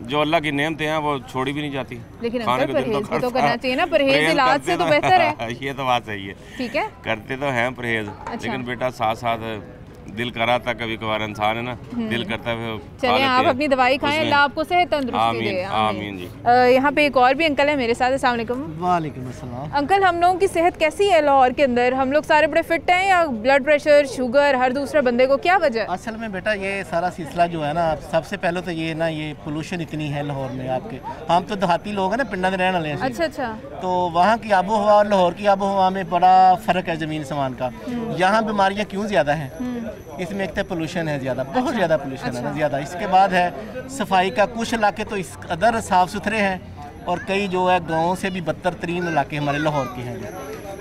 जो अल्लाह की नेमतें हैं वो छोड़ी भी नहीं जाती, लेकिन खाने को परहेज तो करना चाहिए ना। परहेज इलाज से तो बेहतर है। ये तो बात सही है, ठीक है, करते तो हैं परहेज। अच्छा। लेकिन बेटा साथ साथ दिल करा था, कभी कभार इंसान है ना, दिल करता है। चलिए, आप अपनी दवाई खाएं, अल्लाह आपको सेहत तंदुरुस्ती दे। आमीन जी। यहाँ पे एक और भी अंकल है मेरे साथ। अस्सलाम वालेकुम। वालेकुम अस्सलाम। अंकल, हम लोगों की सेहत कैसी है लाहौर के अंदर? हम लोग सारे बड़े फिट हैं या ब्लड प्रेशर, शुगर हर दूसरे बंदे को, क्या वजह? असल में बेटा ये सारा सिलसिला जो है ना, सबसे पहले तो ये ना, ये पोल्यूशन इतनी है लाहौर में। आपके हम तो देहाती लोग हैं ना, पिंडा में रहने वाले हैं। अच्छा अच्छा। तो वहाँ की आबो हवा और लाहौर की आबो हवा में बड़ा फ़र्क है ज़मीन समान का। यहाँ बीमारियाँ क्यों ज़्यादा हैं? इसमें एक तो पोल्यूशन है ज़्यादा, बहुत ज़्यादा पोल्यूशन है ज़्यादा। इसके बाद है सफाई का, कुछ इलाके तो इस कदर साफ़ सुथरे हैं और कई जो है गाँव से भी बदतर तरीन इलाके हमारे लाहौर के हैं।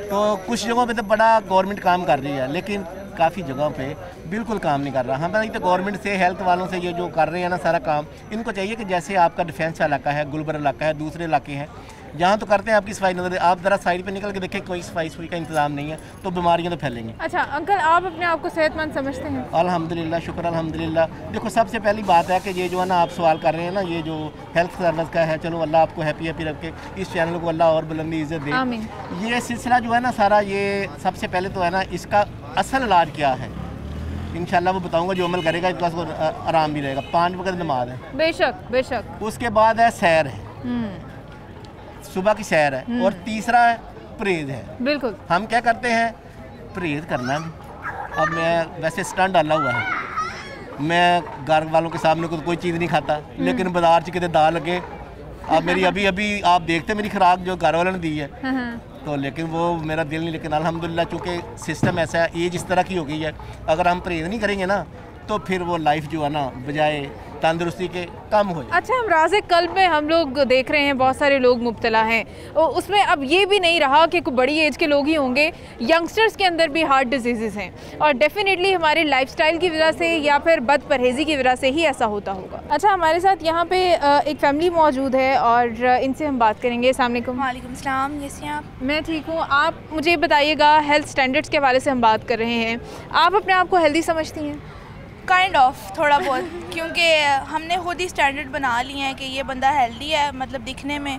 तो कुछ जगहों पे तो बड़ा गवर्नमेंट काम कर रही है, लेकिन काफ़ी जगहों पे बिल्कुल काम नहीं कर रहा। हमारी तो गवर्नमेंट से, हेल्थ वालों से ये जो कर रहे हैं ना सारा काम, इनको चाहिए कि जैसे आपका डिफेंस इलाका है, गुलबर इलाका है, दूसरे इलाके हैं, जहाँ तो करते हैं आपकी सफाई नजर, आप ज़रा साइड पे निकल के देखें कोई सफाई का इंतजाम नहीं है, तो बीमारियाँ तो फैलेंगी। अच्छा अंकल, आप अपने आप को सेहतमंद समझते हैं? अल्हम्दुलिल्लाह, शुक्र अल्हम्दुलिल्लाह। देखो सबसे पहली बात है कि ये जो है ना आप सवाल कर रहे हैं ना, ये जो हेल्थ सर्विस का है, चलो अल्लाह आपको हैप्पी रखे, इस चैनल को अल्लाह और बुलंदी इज़्ज़त दे। ये सिलसिला जो है ना सारा, ये सबसे पहले तो है ना इसका असल इलाज क्या है, इंशाल्लाह वो बताऊंगा। जो अमल करेगा इसका उसको आराम भी रहेगा। 5 वक्त नमाज है, बेशक बेशक। उसके बाद है सैर है, सुबह की सैर है, और तीसरा है परहेज है। बिल्कुल, हम क्या करते हैं, परहेज करना है। अब मैं वैसे स्टंट डाला हुआ है, मैं घर वालों के सामने कोई चीज़ नहीं खाता, लेकिन बाजार से कितने दाल लगे। अब मेरी अभी आप देखते मेरी खुराक जो घर वालों ने दी है, तो लेकिन वो मेरा दिल नहीं। लेकिन अल्हम्दुलिल्लाह चूँकि सिस्टम ऐसा है, एज इस तरह की हो गई है, अगर हम परहेज नहीं करेंगे ना तो फिर वो लाइफ जो है ना बजाय तंदुरुस्ती के कम हो जाए। अच्छा, अमराज़ कल्ब में हम लोग देख रहे हैं बहुत सारे लोग मुब्तला हैं, और उसमें अब ये भी नहीं रहा कि बड़ी एज के लोग ही होंगे, यंगस्टर्स के अंदर भी हार्ट डिजीज़ हैं, और डेफिनेटली हमारे लाइफस्टाइल की वजह से या फिर बद परहेज़ी की वजह से ही ऐसा होता होगा। अच्छा, हमारे साथ यहाँ पे एक फ़ैमिली मौजूद है और इनसे हम बात करेंगे। अस्सलाम वालेकुम। वालेकुम सलाम। जैसे आप? मैं ठीक हूँ, आप मुझे बताइएगा, हेल्थ स्टैंडर्ड्स के हवाले से हम बात कर रहे हैं, आप अपने आप को हेल्दी समझती हैं? काइंड ऑफ, थोड़ा बहुत, क्योंकि हमने खुद ही स्टैंडर्ड बना लिए हैं कि ये बंदा हेल्दी है, मतलब दिखने में,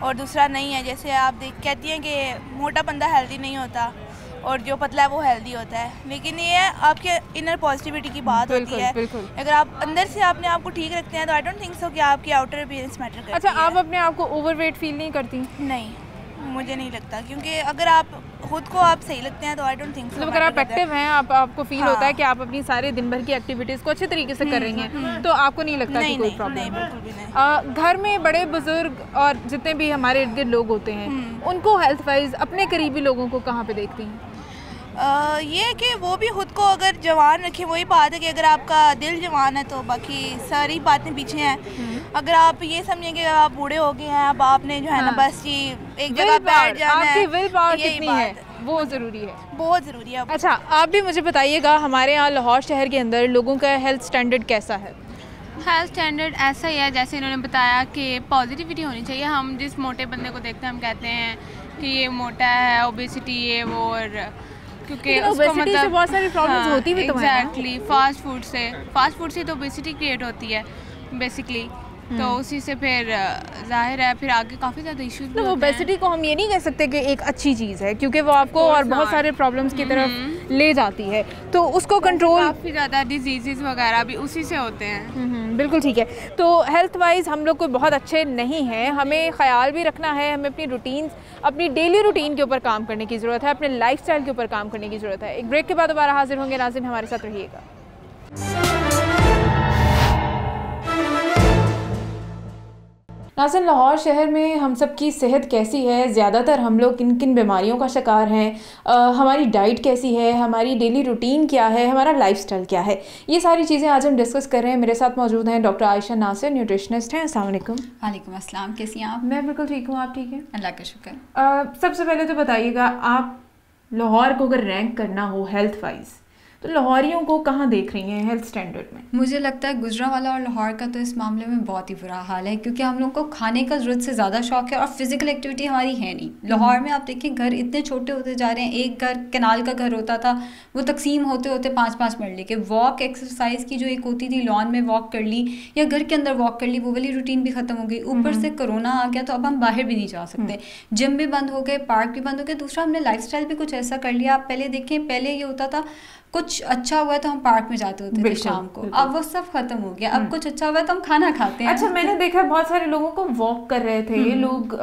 और दूसरा नहीं है। जैसे आप कहती हैं कि मोटा बंदा हेल्दी नहीं होता और जो पतला है वो हेल्दी होता है, लेकिन ये आपके इनर पॉजिटिविटी की बात होती है। अगर आप अंदर से अपने आप को ठीक रखते हैं तो आई डोंट थिंक सो कि आपकी आउटर अपीयरेंस मैटर करती है। अच्छा, आप अपने आप को ओवरवेट फील नहीं करती? नहीं, मुझे नहीं लगता, क्योंकि अगर आप खुद को आप सही लगते हैं तो आई डोंट थिंक सो। मतलब अगर आप एक्टिव हैं, आपको फील होता है कि आप अपनी सारे दिन भर की एक्टिविटीज़ को अच्छे तरीके से कर रही हैं, तो आपको नहीं लगता कि कोई प्रॉब्लम है? बिल्कुल भी नहीं। घर में बड़े बुजुर्ग और जितने भी हमारे इर्द गिर्द लोग होते हैं, उनको हेल्थ वाइज अपने करीबी लोगों को कहाँ पे देखती हैं? ये कि वो भी खुद को अगर जवान रखें। वही बात है कि अगर आपका दिल जवान है तो बाकी सारी बातें पीछे हैं। अगर आप ये समझें कि आप बूढ़े हो गए हैं, अब आपने जो है ना बस ये एक जगह बैठ जाना है, आपकी विल पावर कितनी है वो ज़रूरी है, बहुत ज़रूरी है। अच्छा, आप भी मुझे बताइएगा, हमारे यहाँ लाहौर शहर के अंदर लोगों का हेल्थ स्टैंडर्ड कैसा है? हेल्थ स्टैंडर्ड ऐसा ही है जैसे इन्होंने बताया कि पॉजिटिविटी होनी चाहिए। हम जिस मोटे बंदे को देखते हैं हम कहते हैं कि ये मोटा है, ओबेसिटी ये वो, और क्योंकि उसको मतलब से बहुत सारी प्रॉब्लम्स होती भी तो हैं। एग्जैक्टली, फास्ट फूड से तो ओबेसिटी क्रिएट होती है बेसिकली, तो उसी से फिर जाहिर है फिर आगे काफ़ी ज़्यादा इश्यूज। तो ओबेसिटी को हम ये नहीं कह सकते कि एक अच्छी चीज़ है, क्योंकि वो आपको और बहुत सारे प्रॉब्लम्स की तरफ ले जाती है, तो उसको कंट्रोल, काफ़ी ज़्यादा डिजीज़ वगैरह भी उसी से होते हैं। बिल्कुल ठीक है। तो हेल्थ वाइज हम लोग को बहुत अच्छे नहीं हैं, हमें ख्याल भी रखना है, हमें अपनी रूटीन, अपनी डेली रूटीन के ऊपर काम करने की ज़रूरत है, अपने लाइफस्टाइल के ऊपर काम करने की ज़रूरत है। एक ब्रेक के बाद दोबारा हाजिर होंगे। नाज़रीन, हमारे साथ रहिएगा। नाज़रीन, लाहौर शहर में हम सब की सेहत कैसी है, ज़्यादातर हम लोग किन किन बीमारियों का शिकार हैं, हमारी डाइट कैसी है, हमारी डेली रूटीन क्या है, हमारा लाइफस्टाइल क्या है, ये सारी चीज़ें आज हम डिस्कस कर रहे हैं। मेरे साथ मौजूद हैं डॉक्टर आयशा नासिर, न्यूट्रिशनिस्ट हैं। अस्सलाम वालेकुम। वालेकुम अस्सलाम। कैसी हैं आप? मैं बिल्कुल ठीक हूँ, आप ठीक हैं? अल्लाह का शुक्र। सबसे पहले तो बताइएगा, आप लाहौर को अगर रैंक करना हो हेल्थ वाइज, तो लाहौरियों को कहाँ देख रही हैं हेल्थ स्टैंडर्ड में? मुझे लगता है गुजरांवाला और लाहौर का तो इस मामले में बहुत ही बुरा हाल है, क्योंकि हम लोग को खाने का ज़रूरत से ज़्यादा शौक है और फिज़िकल एक्टिविटी हमारी है नहीं। लाहौर में आप देखें घर इतने छोटे होते जा रहे हैं, एक घर कैनाल का घर होता था वो तकसीम होते होते 5-5 मरले के। वॉक एक्सरसाइज की जो एक होती थी, लॉन में वॉक कर ली या घर के अंदर वॉक कर ली, वो वाली रूटीन भी ख़त्म हो गई। ऊपर से कोरोना आ गया तो अब हम बाहर भी नहीं जा सकते, जिम भी बंद हो गए, पार्क भी बंद हो गए। दूसरा, हमने लाइफस्टाइल भी कुछ ऐसा कर लिया। आप पहले देखें, पहले ये होता था कुछ अच्छा हुआ तो हम पार्क में जाते होते थे शाम को, अब वो सब खत्म हो गया। अब कुछ अच्छा हुआ तो हम खाना खाते हैं। अच्छा, मैंने देखा बहुत सारे लोगों को वॉक कर रहे थे, लोग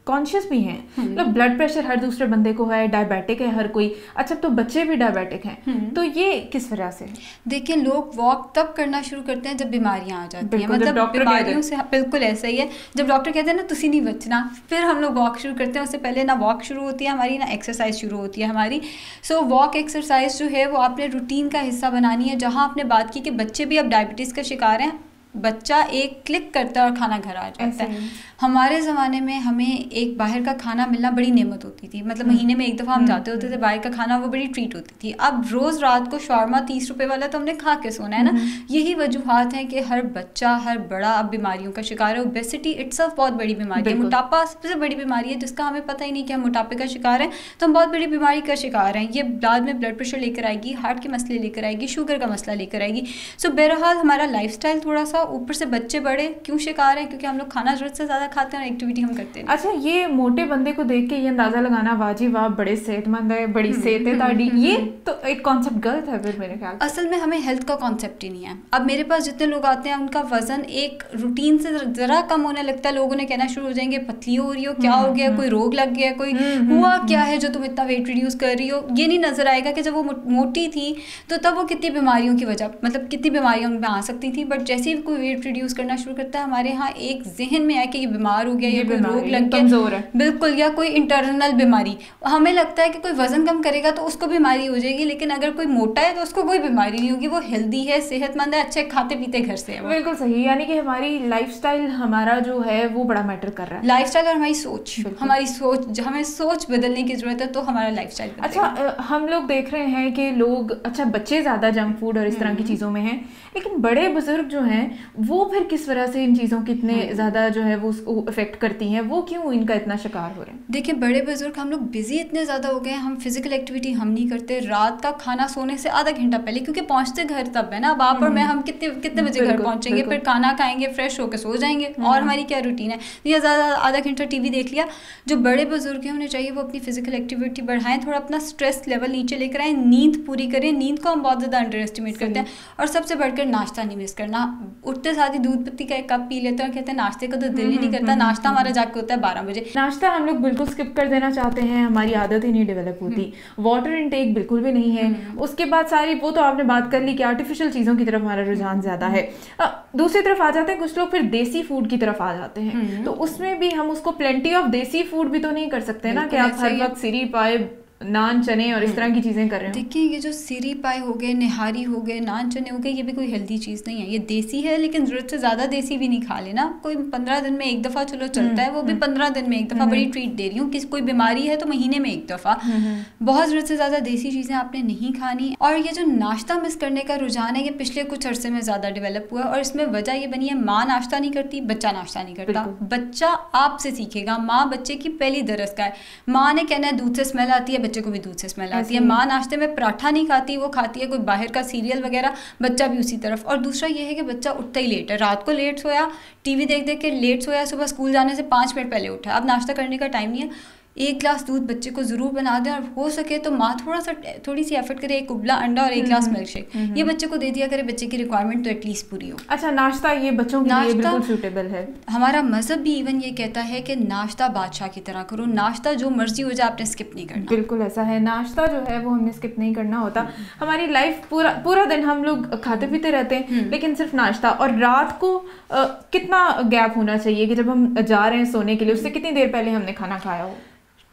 कॉन्शियस भी हैं, मतलब ब्लड प्रेशर हर दूसरे बंदे को है, डायबिटिक है हर कोई। अच्छा, तो बच्चे भी डायबिटिक हैं, तो ये किस वजह से? देखिए, लोग वॉक तब करना शुरू करते हैं जब बीमारियां आ जाती हैं, मतलब बीमारियों से। बिल्कुल ऐसा ही है, जब डॉक्टर कहते हैं ना तुसी नहीं बचना, फिर हम लोग वॉक शुरू करते हैं। उससे पहले ना वॉक शुरू होती है हमारी, ना एक्सरसाइज शुरू होती है हमारी। सो वॉक एक्सरसाइज जो है वो आपने रूटीन का हिस्सा बनानी है। जहाँ आपने बात की कि बच्चे भी अब डायबिटीज़ का शिकार हैं, बच्चा एक क्लिक करता है और खाना घर आ जाता है। हमारे ज़माने में हमें एक बाहर का खाना मिलना बड़ी नेमत होती थी, मतलब महीने में एक दफ़ा हम जाते होते थे बाहर का खाना, वो बड़ी ट्रीट होती थी। अब रोज़ रात को शॉर्मा 30 रुपए वाला तो हमने खा के सोना है ना। यही वजूहात हैं कि हर बच्चा, हर बड़ा अब बीमारियों का शिकार है। ओबेसिटी इटसेल्फ बहुत बड़ी बीमारी है, मोटापा सबसे बड़ी बीमारी है जिसका हमें पता ही नहीं कि हम मोटापे का शिकार हैं, तो हम बहुत बड़ी बीमारी का शिकार हैं। ये बाद में ब्लड प्रेशर लेकर आएगी, हार्ट के मसले लेकर आएगी, शुगर का मसला लेकर आएगी। सो बहरहाल हमारा लाइफस्टाइल थोड़ा सा, ऊपर से बच्चे बड़े क्यों शिकार हैं, क्योंकि हम लोग खाना ज़रूरत से ज़्यादा खाते हैं और एक्टिविटी हम करते हैं। अच्छा, ये मोटे बंदे को देख के ये अंदाज़ा लगाना वाजिब आप बड़े सेहतमंद है, बड़ी सेहत है ताड़ी, ये तो एक कॉन्सेप्ट गलत है फिर मेरे ख्याल। असल में हमें हेल्थ का कॉन्सेप्ट ही नहीं है। अब मेरे पास जितने लोग आते हैं उनका वजन एक रूटीन से ज़रा कम होने लगता है, लोगों ने कहना शुरू हो जाएंगे पतली हो रही हो, क्या हो गया, कोई रोग लग गया, कोई हुआ क्या है जो तुम इतना वेट रिड्यूस कर रही हो। ये नहीं नज़र आएगा कि जब वो मोटी थी तो तब वो कितनी बीमारियों की वजह, मतलब कितनी बीमारियाँ उनमें आ सकती थी। बट जैसे ही कोई वेट रिड्यूस करना शुरू करता है, हमारे यहाँ एक जहन में आए कि ये बीमार हो गया, ये कोई रोग लग गया, बिल्कुल, या कोई इंटरनल बीमारी। हमें लगता है कि कोई वजन कम करेगा तो उसको बीमारी हो जाएगी, लेकिन अगर कोई मोटा है तो उसको कोई बीमारी नहीं होगी, वो हेल्दी है, सेहतमंद है, अच्छे खाते पीते घर से है। बिल्कुल सही, यानी कि हमारी लाइफस्टाइल हमारा जो है वो बड़ा मैटर कर रहा है। लाइफस्टाइल और हमारी सोच, हमें सोच बदलने की जरूरत है तो हमारा लाइफस्टाइल। अच्छा, हम लोग देख रहे हैं कि लोग, अच्छा बच्चे ज़्यादा जंक फूड और इस तरह की चीज़ों में हैं, लेकिन बड़े बुजुर्ग जो हैं वो फिर किस तरह से इन चीज़ों की इतने ज़्यादा जो है वो उसको अफेक्ट करती हैं, वो क्यों इनका इतना शिकार हो रहे हैं? देखिए, बड़े बुजुर्ग, हम लोग बिजी इतने ज़्यादा हो गए हैं, हम फिजिकल एक्टिविटी हम नहीं करते। रात का खाना सोने से आधा घंटा पहले, क्योंकि पहुंचते घर तब है ना, अब आप और मैं, हम कितने बजे घर पहुंचेंगे, फिर खाना खाएंगे, फ्रेश होकर सो जाएंगे, और हमारी क्या रूटीन है। ये ज़्यादा आधा घंटा टीवी देख लिया। जो बड़े बुजुर्ग हैं उन्हें चाहिए वो अपनी फिजिकल एक्टिविटी बढ़ाएं, थोड़ा अपना स्ट्रेस लेवल नीचे लेकर आएँ, नींद पूरी करें। नींद को हम बहुत ज़्यादा अंडर एस्टिमेट करते हैं। और सबसे बढ़कर नाश्ता नहीं मिस करना। उठते साथ ही दूध पत्ती का एक कप पी लेते हैं और कहते हैं नाश्ते का तो दिल ही नहीं करता। नाश्ता हमारा जाके होता है 12 बजे। नाश्ता हम लोग बिल्कुल स्किप कर देना चाहते हैं, हमारी आदत ही नहीं डेवलप होती। वाटर इनटेक बिल्कुल भी नहीं है। उसके बाद सारी, वो तो आपने बात कर ली कि आर्टिफिशियल चीज़ों की तरफ हमारा रुझान ज़्यादा है। दूसरी तरफ आ जाते हैं कुछ लोग, फिर देसी फूड की तरफ आ जाते हैं। तो उसमें भी हम उसको प्लेंटी ऑफ देसी फूड भी तो नहीं कर सकते ना कि आप हर वक्त सिरी पाए, नान चने और इस तरह की चीज़ें कर रहे हैं। देखिए, ये जो सिरी पाए हो गए, निहारी हो गए, नान चने हो गए, ये भी कोई हेल्दी चीज़ नहीं है। ये देसी है, लेकिन ज़रूरत से ज़्यादा देसी भी नहीं खा लेना। कोई 15 दिन में एक दफ़ा चलो चलता है, वो भी 15 दिन में एक दफ़ा बड़ी ट्रीट दे रही हूँ। किसी कोई बीमारी है तो महीने में एक दफ़ा। बहुत ज़रूरत से ज़्यादा देसी चीज़ें आपने नहीं खानी। और ये जो नाश्ता मिस करने का रुझान है, ये पिछले कुछ अरसे में ज़्यादा डेवलप हुआ है। और इसमें वजह ये बनी है, माँ नाश्ता नहीं करती, बच्चा नाश्ता नहीं करता। बच्चा आपसे सीखेगा, माँ बच्चे की पहली दरस का है। माँ ने कहना है दूध से स्मेल आती है, बच्चे को भी दूध से स्मेल आती है। माँ नाश्ते में पराठा नहीं खाती, वो खाती है कोई बाहर का सीरियल वगैरह, बच्चा भी उसी तरफ। और दूसरा ये है कि बच्चा उठता ही लेट है, रात को लेट सोया, टीवी देख देख के लेट सोया, सुबह स्कूल जाने से 5 मिनट पहले उठा। अब नाश्ता करने का टाइम नहीं है। एक गिलास दूध बच्चे को ज़रूर बना दें, और हो सके तो माँ थोड़ी सी एफर्ट करे, एक उबला अंडा और एक गिलास मिल्क शेक, ये बच्चे को दे दिया करे, बच्चे की रिक्वायरमेंट तो एटलीस्ट पूरी हो। अच्छा, नाश्ता ये बच्चों के लिए बिल्कुल सूटेबल है। हमारा मजहब भी इवन ये कहता है कि नाश्ता बादशाह की तरह करो, नाश्ता जो मर्जी हो जाए आपने स्किप नहीं करना। बिल्कुल ऐसा है, नाश्ता जो है वो हमने स्किप नहीं करना होता। हमारी लाइफ पूरा दिन हम लोग खाते पीते रहते हैं, लेकिन सिर्फ नाश्ता। और रात को कितना गैप होना चाहिए कि जब हम जा रहे हैं सोने के लिए, उससे कितनी देर पहले हमने खाना खाया हो?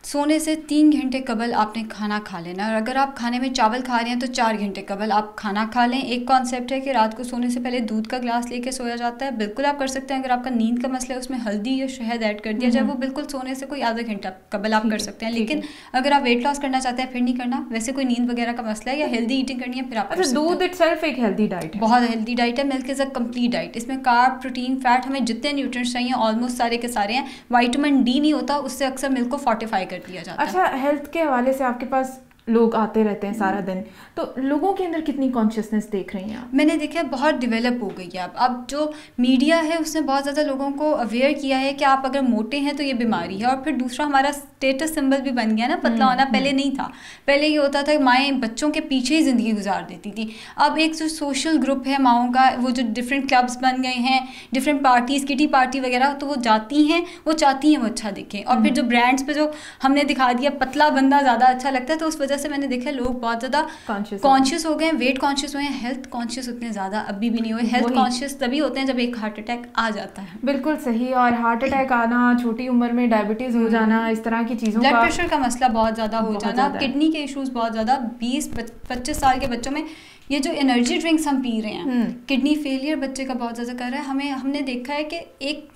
सोने से 3 घंटे कबल आपने खाना खा लेना। और अगर आप खाने में चावल खा रहे हैं तो 4 घंटे कबल आप खाना खा लें। एक कॉन्सेप्ट है कि रात को सोने से पहले दूध का ग्लास लेके सोया जाता है, बिल्कुल आप कर सकते हैं। अगर आपका नींद का मसला है, उसमें हल्दी या शहद ऐड कर दिया जाए, वो बिल्कुल सोने से कोई आधा घंटा कबल आप कर सकते हैं। लेकिन अगर आप वेट लॉस करना चाहते हैं फिर नहीं करना। वैसे कोई नींद वगैरह का मसला है या हेल्दी ईटिंग करनी है, फिर आप दूध इटसेल्फ एक हेल्दी डाइट है, बहुत हेल्दी डाइट है। Milk is a complete diet. इसमें कार्ब, प्रोटीन, फैट, हमें जितने न्यूट्रिएंट्स चाहिए ऑलमोस्ट सारे के सारे हैं। विटामिन डी नहीं होता, उससे अक्सर मिल्क को फोर्टिफाई कर दिया जाता है। अच्छा, हेल्थ के हवाले से आपके पास लोग आते रहते हैं सारा दिन, तो लोगों के अंदर कितनी कॉन्शियसनेस देख रही हैं आप? मैंने देखा है बहुत डेवलप हो गई है। अब जो मीडिया है उसने बहुत ज़्यादा लोगों को अवेयर किया है कि आप अगर मोटे हैं तो ये बीमारी है। और फिर दूसरा हमारा स्टेटस सिंबल भी बन गया ना, पतला होना। पहले नहीं था, पहले ये होता था कि माएँ बच्चों के पीछे ही ज़िंदगी गुजार देती थी। अब एक जो सोशल ग्रुप है माओं का, वो जो डिफरेंट क्लब्स बन गए हैं, डिफरेंट पार्टीज़, किटी पार्टी वगैरह, तो वो जाती हैं, वो चाहती हैं वो अच्छा दिखें। और फिर जो ब्रांड्स पे जो हमने दिखा दिया पतला बंदा ज़्यादा अच्छा लगता है, तो उस वजह से मैंने देखा है लोग बहुत ज़्यादा कॉन्शियस हो गए, वेट कॉन्शियस हुए हैं, हेल्थ कॉन्शियस उतने ज़्यादा अभी भी नहीं हुए। हेल्थ कॉन्शियस तभी होते हैं जब एक हार्ट अटैक आ जाता है। बिल्कुल सही। और हार्ट अटैक आना, छोटी उम्र में डायबिटीज़ हो जाना, इस तरह की चीज़ों का, ब्लड प्रेशर का मसला बहुत ज़्यादा हो जाना, किडनी के इश्यूज़ बहुत ज़्यादा। 20-25 साल के बच्चों में ये जो एनर्जी ड्रिंक्स हम पी रहे हैं, किडनी फेलियर बच्चे का बहुत ज़्यादा कर रहा है। हमने देखा है कि एक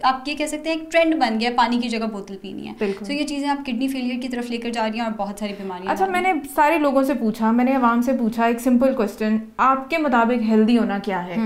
आप ये कह सकते हैं एक ट्रेंड बन गया, पानी की जगह बोतल पीनी है। तो ये चीज़ें आप किडनी फेलियर की तरफ लेकर जा रही हैं और बहुत सारी बीमारियां। अच्छा, मैंने सारे लोगों से पूछा, मैंने आवाम से पूछा एक सिंपल क्वेश्चन, आपके मुताबिक हेल्दी होना क्या है?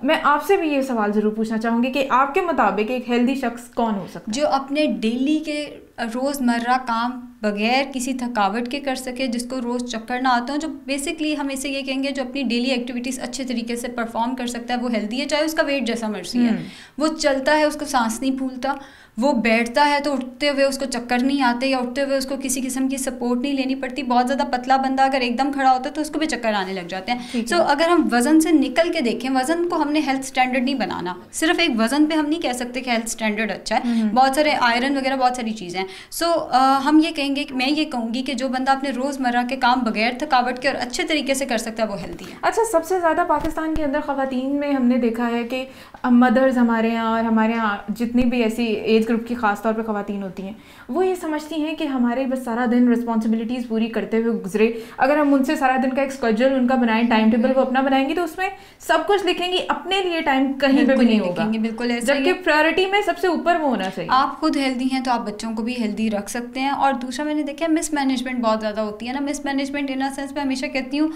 मैं आपसे भी ये सवाल ज़रूर पूछना चाहूँगी कि आपके मुताबिक एक हेल्दी शख्स कौन हो सकता है? जो अपने डेली के रोज़मर्रा काम बगैर किसी थकावट के कर सके, जिसको रोज़ चक्कर ना आते हो, जो बेसिकली हम इसे ये कहेंगे जो अपनी डेली एक्टिविटीज़ अच्छे तरीके से परफॉर्म कर सकता है, वो हेल्दी है। चाहे उसका वेट जैसा मर्जी है, वो चलता है उसको सांस नहीं फूलता, वो बैठता है तो उठते हुए उसको चक्कर नहीं आते, या उठते हुए उसको किसी किस्म की सपोर्ट नहीं लेनी पड़ती। बहुत ज़्यादा पतला बंदा अगर एकदम खड़ा होता है तो उसको भी चक्कर आने लग जाते हैं। सो अगर हम वज़न से निकल के देखें, वज़न को हमने हेल्थ स्टैंडर्ड नहीं बनाना, सिर्फ एक वज़न पे हम नहीं कह सकते कि हेल्थ स्टैंडर्ड अच्छा है। बहुत सारे आयरन वगैरह बहुत सारी चीज़ें हैं। सो हम ये कहेंगे कि मैं ये कहूँगी कि जो बंदा अपने रोज़मर्रा के काम बगैर थकावट के और अच्छे तरीके से कर सकता है वो हेल्दी है। अच्छा, सबसे ज़्यादा पाकिस्तान के अंदर ख़वातीन में हमने देखा है कि मदर्स हमारे यहाँ और हमारे यहाँ जितनी भी ऐसी एज ग्रुप की ख़ास तौर पे ख़वातीन होती हैं, वो ये समझती हैं कि हमारे बस सारा दिन रिस्पॉन्सिबिलिटीज़ पूरी करते हुए गुजरे। अगर हम उनसे सारा दिन का एक स्केड्यूल उनका बनाएं, टाइम टेबल वो अपना बनाएंगी, तो उसमें सब कुछ लिखेंगी, अपने लिए टाइम कहीं पे भी नहीं होगा। बिल्कुल ऐसा, जबकि प्रायोरिटी में सबसे ऊपर वो होना चाहिए। आप खुद हेल्दी हैं तो आप बच्चों को भी हेल्दी रख सकते हैं। और दूसरा मैंने देखा है मिस मैनेजमेंट बहुत ज़्यादा होती है ना। Miss management in a sense मैं हमेशा कहती हूँ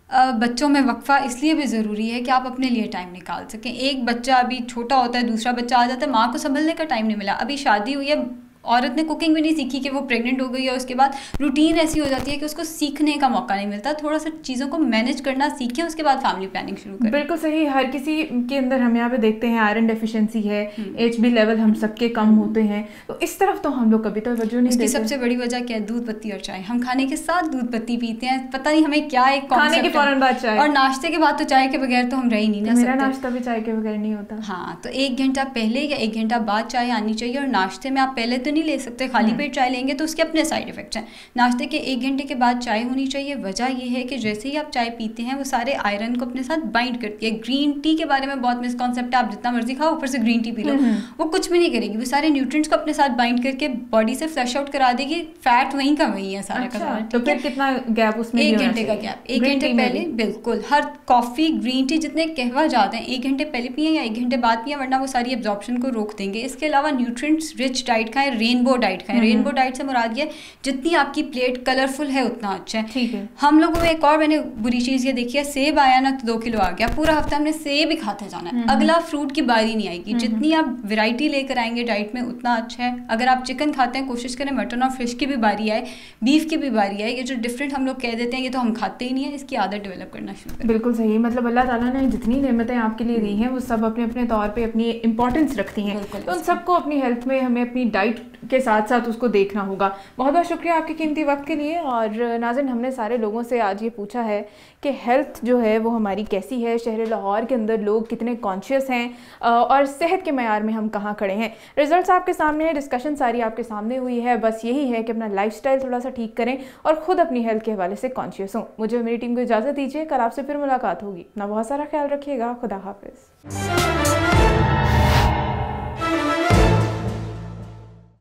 बच्चों में वक्फा इसलिए भी ज़रूरी है कि आप अपने लिए टाइम निकाल सकें। एक बच्चा अभी छोटा होता है, दूसरा बच्चा आ जाता है, माँ को संभलने का टाइम नहीं मिला। अभी शादी हुई है, औरत ने कुकिंग भी नहीं सीखी कि वो प्रेग्नेंट हो गई है, उसके बाद रूटीन ऐसी हो जाती है कि उसको सीखने का मौका नहीं मिलता। थोड़ा सा चीज़ों को मैनेज करना सीखें, उसके बाद फैमिली प्लानिंग शुरू करें। बिल्कुल सही। हर किसी के अंदर हम यहाँ पे देखते हैं आयरन डेफिशिएंसी है, HB लेवल हम सबके कम होते हैं, तो इस तरफ तो हम लोग कभी तवज्जो नहीं देते। सबसे बड़ी वजह क्या है? दूध पत्ती और चाय। हम खाने के साथ दूध पत्ती पीते हैं, पता नहीं हमें क्या एक खाने के फौरन बाद चाय, और नाश्ते के बाद तो चाय के बगैर तो हम रह ही नहीं ना सकते। मेरा नाश्ता भी चाय के बगैर नहीं होता। हाँ, तो 1 घंटा पहले या 1 घंटा बाद चाय आनी चाहिए। और नाश्ते में आप पहले तो नहीं ले सकते, खाली पेट चाय लेंगे तो उसके अपने साइड इफेक्ट्स हैं। नाश्ते के 1 घंटे के बाद चाय होनी चाहिए। वजह यह है कि जैसे ही आप चाय पीते हैं वो सारे आयरन को अपने साथ बाइंड करती है। ग्रीन टी के बारे में बहुत मिसकॉन्सेप्ट है, आप जितना मर्जी खाओ ऊपर से ग्रीन टी पी लो, वो कुछ भी नहीं करेगी। वो सारे न्यूट्रिएंट्स को अपने साथ बाइंड करके बॉडी से फ्लश आउट करा देगी। फैट वहीं का वहीं है सारा का सारा। तो फिर कितना गैप उसमें? 1 घंटे का गैप। 1 घंटे पहले बिल्कुल हर कॉफ़ी ग्रीन टी जितने कहवा जाते हैं 1 घंटे पहले पिए या 1 घंटे बाद पिए, वरना वो सारी एब्जॉर्प्शन को रोक देंगे। इसके अलावा न्यूट्रिएंट्स रिच डाइट खाएं, रेनबो डाइट खाएं। रेनबो डाइट से मुराद ये जितनी आपकी प्लेट कलरफुल है उतना अच्छा है। ठीक है। हम लोगों में एक और मैंने बुरी चीज़ ये देखी है, सेब आया ना तो 2 किलो आ गया, पूरा हफ्ता हमने सेब ही खाते जाना है, अगला फ्रूट की बारी नहीं आएगी। जितनी आप वैरायटी लेकर आएंगे डाइट में उतना अच्छा है। अगर आप चिकन खाते हैं कोशिश करें मटन और फिश की भी बारी आए, बीफ की भी बारी आए। ये जो डिफरेंट हम लोग कह देते हैं ये तो हम खाते ही नहीं है, इसकी आदत डेवलप करना शुरू करें। बिल्कुल सही। मतलब अल्लाह ताला ने जितनी नेमतें आपके लिए दी हैं वो सब अपने अपने तौर पे अपनी इंपॉर्टेंस रखती हैं, तो उन सबको अपनी हेल्थ में हमें अपनी डाइट के साथ साथ उसको देखना होगा। बहुत बहुत शुक्रिया आपके कीमती वक्त के लिए। और नाज़रीन, हमने सारे लोगों से आज ये पूछा है कि हेल्थ जो है वो हमारी कैसी है, शहर लाहौर के अंदर लोग कितने कॉन्शियस हैं और सेहत के मयार में हम कहाँ खड़े हैं। रिजल्ट्स आपके सामने है, डिस्कशन सारी आपके सामने हुई है। बस यही है कि अपना लाइफस्टाइल थोड़ा सा ठीक करें और ख़ुद अपनी हेल्थ के हवाले से कॉन्शियस हों। मुझे और मेरी टीम को इजाज़त दीजिए, कल आपसे फिर मुलाकात होगी। अपना बहुत सारा ख्याल रखिएगा। खुदा हाफिज़।